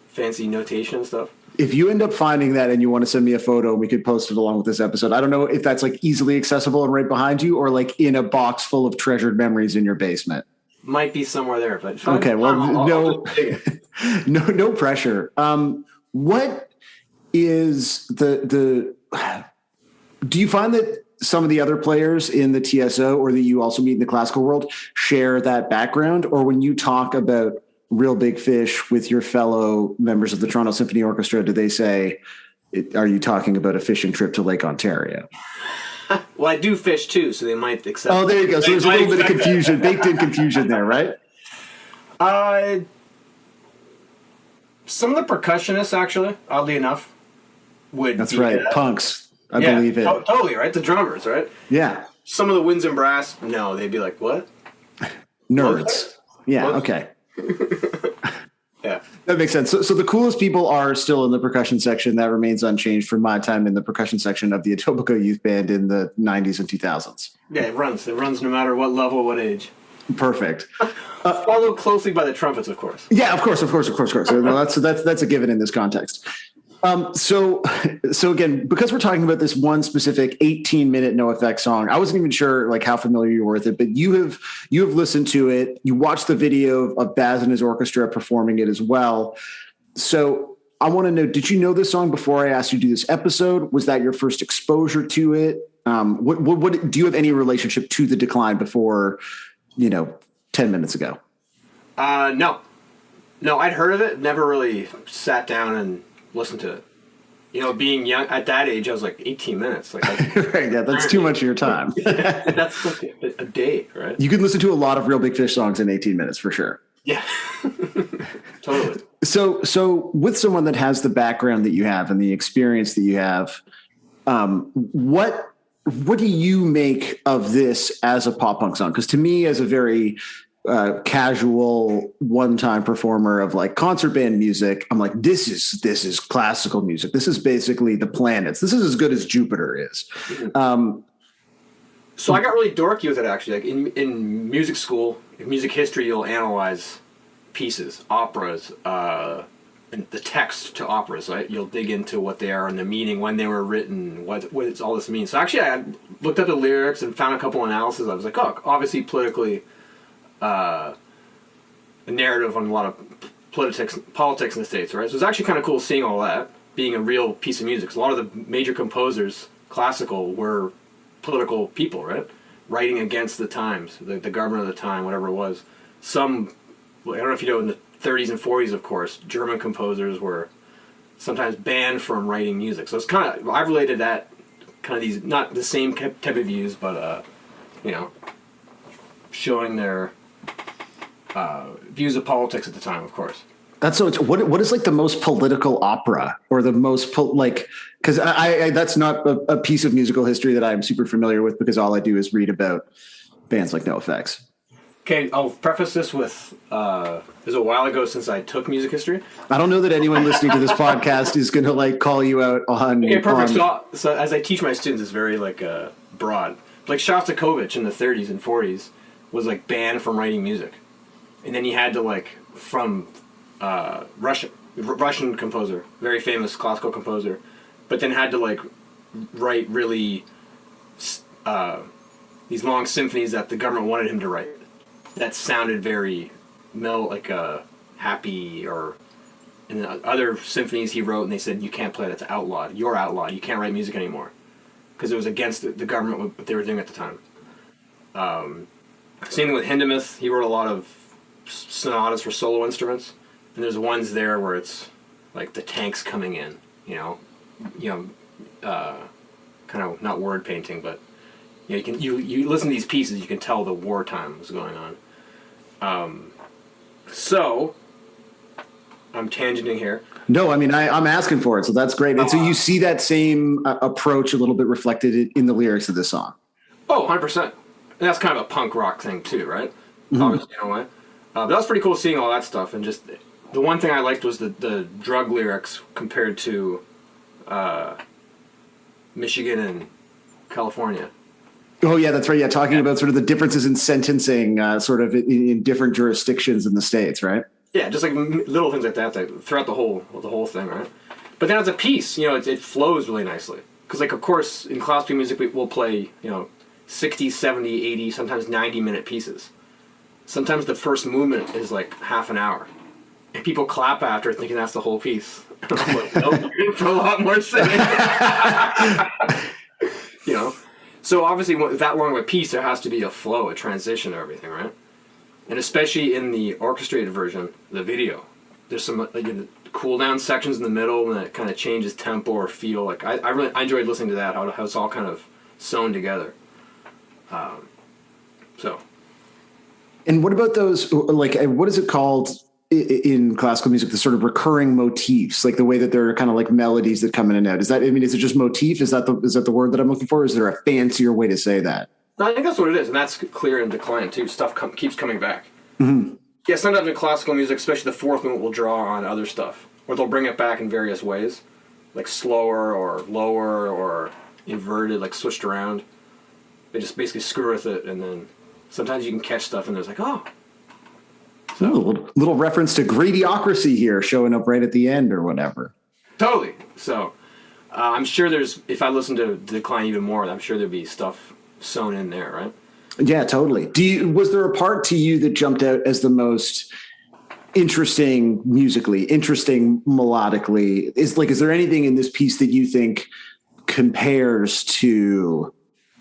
fancy notation and stuff. If you end up finding that and you want to send me a photo, we could post it along with this episode. I don't know if that's like easily accessible and right behind you, or like in a box full of treasured memories in your basement. Might be somewhere there, but okay. Well, no pressure. What is the? Do you find that some of the other players in the TSO or that you also meet in the classical world share that background? Or when you talk about Real Big Fish with your fellow members of the Toronto Symphony Orchestra, do they say, are you talking about a fishing trip to Lake Ontario? Well, I do fish too, so they might accept. Oh, there you go. So there's a little bit of confusion, baked in confusion there, right? Some of the percussionists, actually, oddly enough, would. That's right. Punks. I believe it. Totally, right? The drummers, right? Yeah. Some of the winds and brass, no, they'd be like, what? Nerds. Yeah, okay. Yeah. That makes sense. So the coolest people are still in the percussion section. That remains unchanged from my time in the percussion section of the Etobicoke Youth Band in the 90s and 2000s. Yeah, it runs. It runs no matter what level, what age. Perfect. Followed closely by the trumpets, of course. Yeah, of course. No, that's a given in this context. So again, because we're talking about this one specific 18-minute NOFX song, I wasn't even sure like how familiar you were with it, but you have listened to it. You watched the video of Baz and his orchestra performing it as well. So I want to know, did you know this song before I asked you to do this episode? Was that your first exposure to it? What do you have any relationship to the Decline before, 10 minutes ago? No, I'd heard of it. Never really sat down and listened to it. Being young at that age, I was like 18 minutes. Like, right, yeah, that's too much of your time. That's like a day, right? You can listen to a lot of Real Big Fish songs in 18 minutes for sure. Yeah, totally. So with someone that has the background that you have and the experience that you have, what do you make of this as a pop punk song? Because to me, as a very casual one-time performer of like concert band music, I'm like, this is classical music. This is basically the planets. This is as good as Jupiter is. So I got really dorky with it, actually. Like in music school, in music history, you'll analyze pieces, operas, and the text to operas, right? You'll dig into what they are and the meaning, when they were written, what all this means. So actually, I looked up the lyrics and found a couple analyses. I was like, oh, obviously politically, a narrative on a lot of politics in the States, right? So it's actually kind of cool seeing all that, being a real piece of music. So a lot of the major composers, classical, were political people, right? Writing against the times, the government of the time, whatever it was. Some, I don't know if you know, in the 30s and 40s, of course, German composers were sometimes banned from writing music. So it's kind of, I've related that, kind of these, not the same type of views, but, showing their views of politics at the time, of course. That's so. What is like the most political opera or the most because I that's not a piece of musical history that I'm super familiar with because all I do is read about bands like NOFX. Okay, I'll preface this with it was a while ago since I took music history. I don't know that anyone listening to this podcast is going to like call you out on. Okay, perfect. So as I teach my students, it's very like broad. Like Shostakovich in the 30s and 40s was like banned from writing music, and then he had to like from Russian composer, very famous classical composer, but then had to like write really these long symphonies that the government wanted him to write. That sounded very happy, or in the other symphonies he wrote, and they said you can't play, that's outlawed. You're outlawed. You can't write music anymore because it was against the government what they were doing at the time. Same thing with Hindemith. He wrote a lot of sonatas for solo instruments. And there's ones there where it's like the tanks coming in, kind of not word painting, but you listen to these pieces, you can tell the wartime was going on. So I'm tangenting here. No, I mean I'm asking for it, so that's great. And so you see that same approach a little bit reflected in the lyrics of this song. Oh, 100%. And that's kind of a punk rock thing too, right? Mm-hmm. Obviously, in a way. But that was pretty cool seeing all that stuff, and just. The one thing I liked was the drug lyrics compared to Michigan and California. Oh, yeah, that's right. Yeah, talking about sort of the differences in sentencing sort of in different jurisdictions in the States, right? Yeah, just like little things like that throughout the whole thing, right? But then as a piece, it flows really nicely. Because, like, of course, in classical music, we'll play, 60, 70, 80, sometimes 90-minute pieces. Sometimes the first movement is like half an hour. And people clap after thinking that's the whole piece. I'm like, nope, you're in for a lot more singing. So obviously with that long of a piece, there has to be a flow, a transition of everything, right? And especially in the orchestrated version, the video, there's some cool down sections in the middle and it kind of changes tempo or feel. Like I enjoyed listening to that, how it's all kind of sewn together. And what about those, like, what is it called in classical music, the sort of recurring motifs, like the way that there are kind of like melodies that come in and out? Is it just motif? Is that the word that I'm looking for? Or is there a fancier way to say that? No, I think that's what it is. And that's clear in Decline too. Stuff keeps coming back. Mm-hmm. Yeah, sometimes in classical music, especially the fourth movement, will draw on other stuff. Or they'll bring it back in various ways. Like slower or lower or inverted, like switched around. They just basically screw with it, and then sometimes you can catch stuff and there's like, oh. So, ooh, little reference to Gradiocrity here showing up right at the end or whatever. Totally. So I'm sure if I listen to Decline even more, I'm sure there'd be stuff sewn in there, right? Yeah, totally. Was there a part to you that jumped out as the most interesting musically, interesting melodically? Is there anything in this piece that you think compares to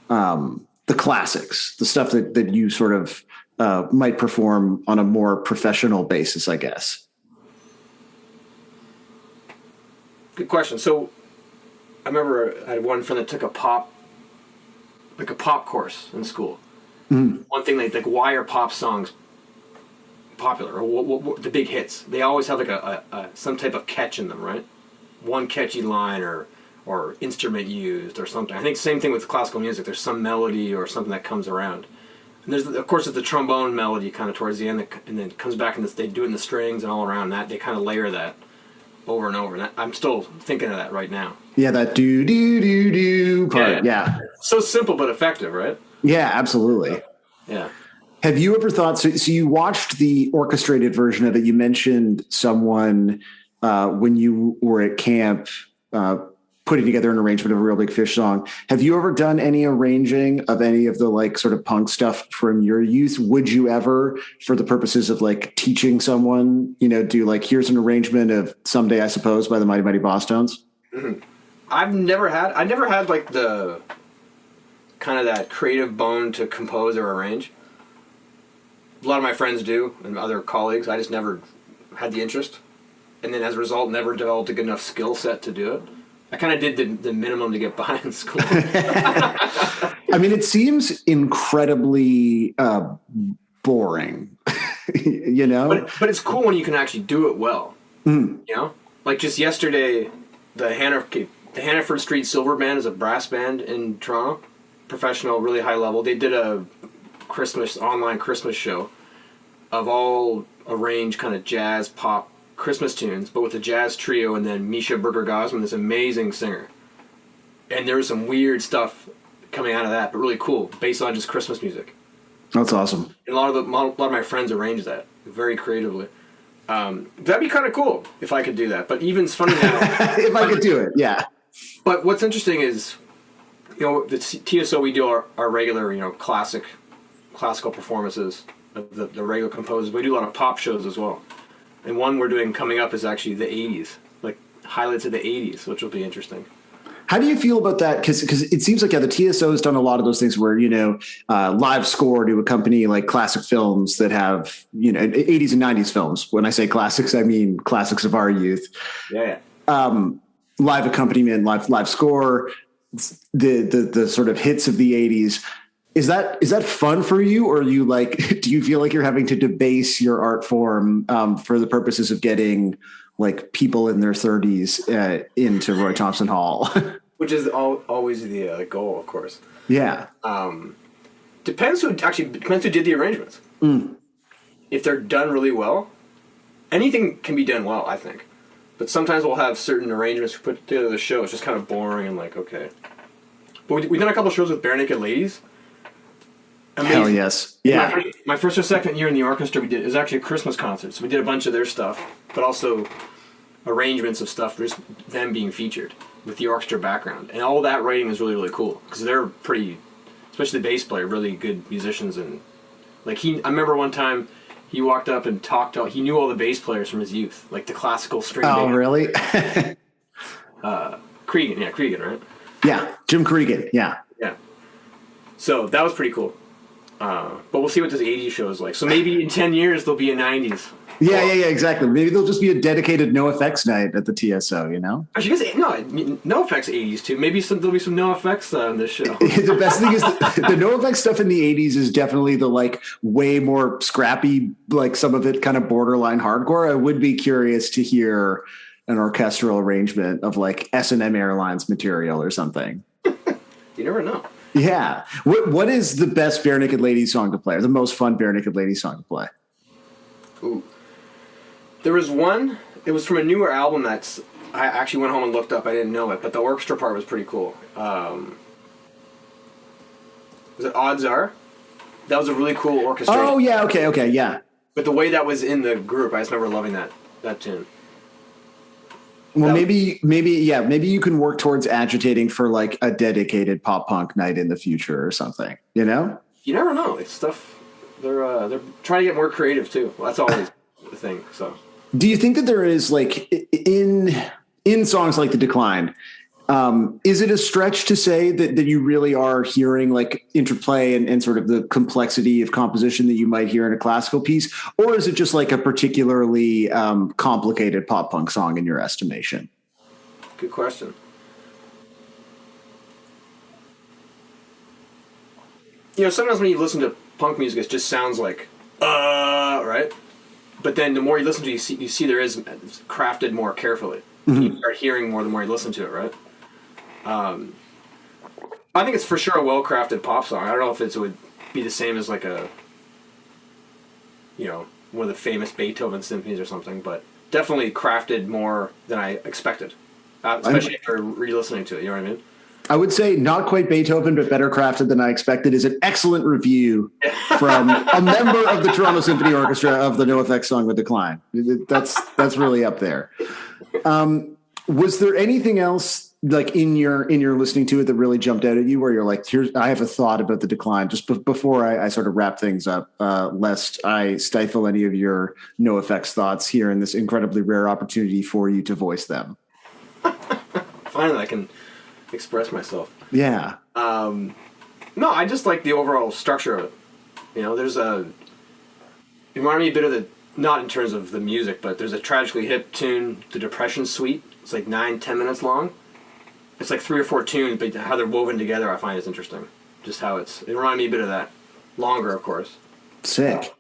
the classics, the stuff that you sort of might perform on a more professional basis, I guess? Good question. So I remember I had one friend that took a pop course in school. Mm-hmm. One thing, like why are pop songs popular, or what the big hits? They always have like a some type of catch in them, right? One catchy line or instrument used or something. I think same thing with classical music. There's some melody or something that comes around. And there's, of course, the trombone melody kind of towards the end, and then it comes back, and they do it in the strings and all around that. They kind of layer that over and over. And I'm still thinking of that right now. Yeah, that do part. Yeah. So simple but effective, right? Yeah, absolutely. Yeah. Have you ever thought, so you watched the orchestrated version of it. You mentioned someone when you were at camp putting together an arrangement of a Real Big Fish song. Have you ever done any arranging of any of the like sort of punk stuff from your youth? Would you ever, for the purposes of like teaching someone, do like, here's an arrangement of Someday, I Suppose by the Mighty Mighty Bosstones? Mm-hmm. I never had like the kind of that creative bone to compose or arrange. A lot of my friends do, and other colleagues. I just never had the interest. And then as a result, never developed a good enough skill set to do it. I kind of did the minimum to get by in school. I I mean, it seems incredibly boring, you know? But it's cool when you can actually do it well. You know? Like just yesterday, the Hannaford Street Silver Band is a brass band in Toronto. Professional, really high level. They did a online Christmas show of all arranged kind of jazz pop Christmas tunes, but with a jazz trio and then Misha Berger-Gosman, this amazing singer. And there was some weird stuff coming out of that, but really cool, based on just Christmas music. That's awesome. And a lot of my friends arranged that very creatively. That'd be kind of cool if I could do that. But even it's funny now. If I could do it, yeah. But what's interesting is, the TSO, we do our regular, classical performances of the regular composers. We do a lot of pop shows as well. And one we're doing coming up is actually the 80s, like highlights of the 80s, which will be interesting. How do you feel about that? Because it seems like the TSO has done a lot of those things where, live score to accompany like classic films that have, 80s and 90s films. When I say classics, I mean classics of our youth. Yeah. Live accompaniment, live score, the sort of hits of the 80s. Is that fun for you, or are you do you feel like you're having to debase your art form for the purposes of getting like people in their 30s into Roy Thompson Hall? Which is always the goal, of course. Yeah. Depends who did the arrangements. If they're done really well, anything can be done well, I think. But sometimes we'll have certain arrangements we put together the show. It's just kind of boring and okay. But we've done a couple shows with Bare Naked Ladies. Amazing. Hell yes. Yeah. My first or second year in the orchestra we did is actually a Christmas concert. So we did a bunch of their stuff, but also arrangements of stuff, just them being featured with the orchestra background. And all that writing is really, really cool because they're pretty, especially the bass player, really good musicians. And I remember one time he walked up and he knew all the bass players from his youth, like the classical string band. Oh, really? Cregan, right? Yeah, Jim Cregan, yeah. Yeah. So that was pretty cool. But we'll see what this 80s show is like. So maybe in 10 years there'll be a 90s. Yeah, exactly. Maybe there'll just be a dedicated NOFX night at the TSO, Actually, NOFX 80s too. Maybe there'll be some NOFX on this show. The best thing is the NOFX stuff in the 80s is definitely the way more scrappy, some of it kind of borderline hardcore. I would be curious to hear an orchestral arrangement of S&M Airlines material or something. You never know. Yeah. What is the best Bare Naked Ladies song to play, or the most fun Bare Naked Ladies song to play? Ooh. There was one, it was from a newer album I actually went home and looked up. I didn't know it, but the orchestra part was pretty cool. Was it Odds Are? That was a really cool orchestration. Oh, yeah, okay, yeah. But the way that was in the group, I just remember loving that tune. Well, maybe you can work towards agitating for a dedicated pop punk night in the future or something, You never know. It's stuff. They're trying to get more creative too. Well, that's always the thing. So, do you think that there is in songs like The Decline? Is it a stretch to say that you really are hearing interplay and sort of the complexity of composition that you might hear in a classical piece? Or is it just a particularly complicated pop punk song in your estimation? Good question. Sometimes when you listen to punk music, it just sounds right? But then the more you listen to it, you see there is crafted more carefully. Mm-hmm. You start hearing more the more you listen to it, right? I think it's for sure a well-crafted pop song. I don't know if it would be the same as one of the famous Beethoven symphonies or something, but definitely crafted more than I expected, especially after re-listening to it, you know what I mean? I would say not quite Beethoven, but better crafted than I expected is an excellent review from a member of the Toronto Symphony Orchestra of the NOFX song The Decline. That's really up there. Was there anything else in your listening to it that really jumped out at you where you're I have a thought about The Decline just before I sort of wrap things up, lest I stifle any of your NOFX thoughts here in this incredibly rare opportunity for you to voice them? Finally, I can express myself. Yeah. No, I just like the overall structure of it. It reminded me a bit of the, not in terms of the music, but there's a Tragically Hip tune, the Depression Suite. It's 9-10 minutes long. It's 3 or 4 tunes, but how they're woven together I find is interesting. just how it reminded me a bit of that. Longer, of course. Sick.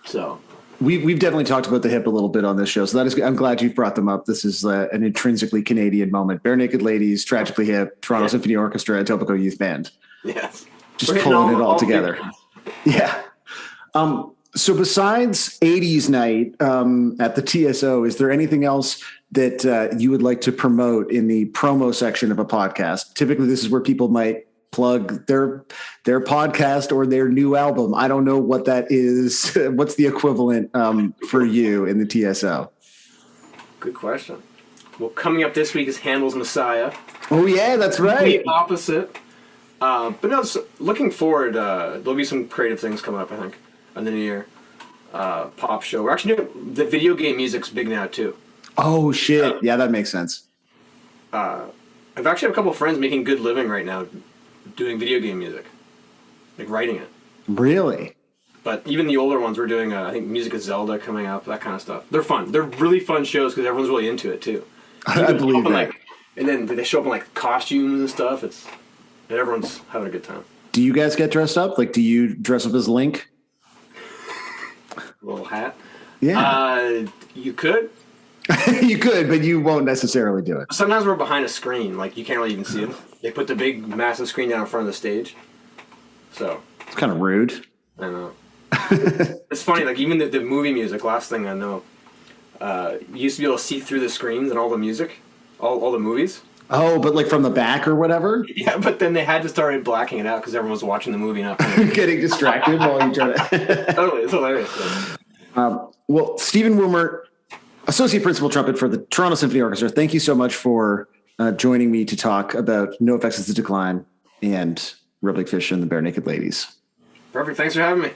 So We've definitely talked about the hip a little bit on this show, so I'm glad you've brought them up. This is an intrinsically Canadian moment. Bare Naked Ladies, Tragically Hip, Toronto Symphony Orchestra, Etobicoke Youth Band. Yes. Just pulling it all together. Yeah. So besides 80s night at the TSO, is there anything else that you would like to promote in the promo section of a podcast? Typically, this is where people might plug their podcast or their new album. I don't know what that is. What's the equivalent for you in the TSO? Good question. Well, coming up this week is Handel's Messiah. Oh yeah, that's right. Complete opposite. But no, looking forward. There'll be some creative things coming up, I think, in the new year. Pop show. We're actually doing the video game music's big now too. Oh shit! Yeah, that makes sense. I've actually have a couple of friends making good living right now, doing video game music, like writing it. Really? But even the older ones, we're doing. I think Music of Zelda coming up, that kind of stuff. They're fun. They're really fun shows because everyone's really into it too. I believe that. And then they show up in like costumes and stuff. And everyone's having a good time. Do you guys get dressed up? Like, do you dress up as Link? Little hat. Yeah. You could. You could, but you won't necessarily do it. Sometimes we're behind a screen, like you can't really even see it. They put the big, massive screen down in front of the stage. So It's kind of rude. I know. It's funny, like even the movie music. Last thing I know, you used to be able to see through the screens and all the music, all the movies. Oh, but like from the back or whatever? Yeah, but then they had to start blacking it out because everyone was watching the movie. Not Getting distracted while you try to. Totally, it's hilarious. Well, Stephen Woomert, Associate Principal Trumpet for the Toronto Symphony Orchestra, thank you so much for joining me to talk about NOFX's The Decline and Real Big Fish and the Bare Naked Ladies. Perfect. Thanks for having me.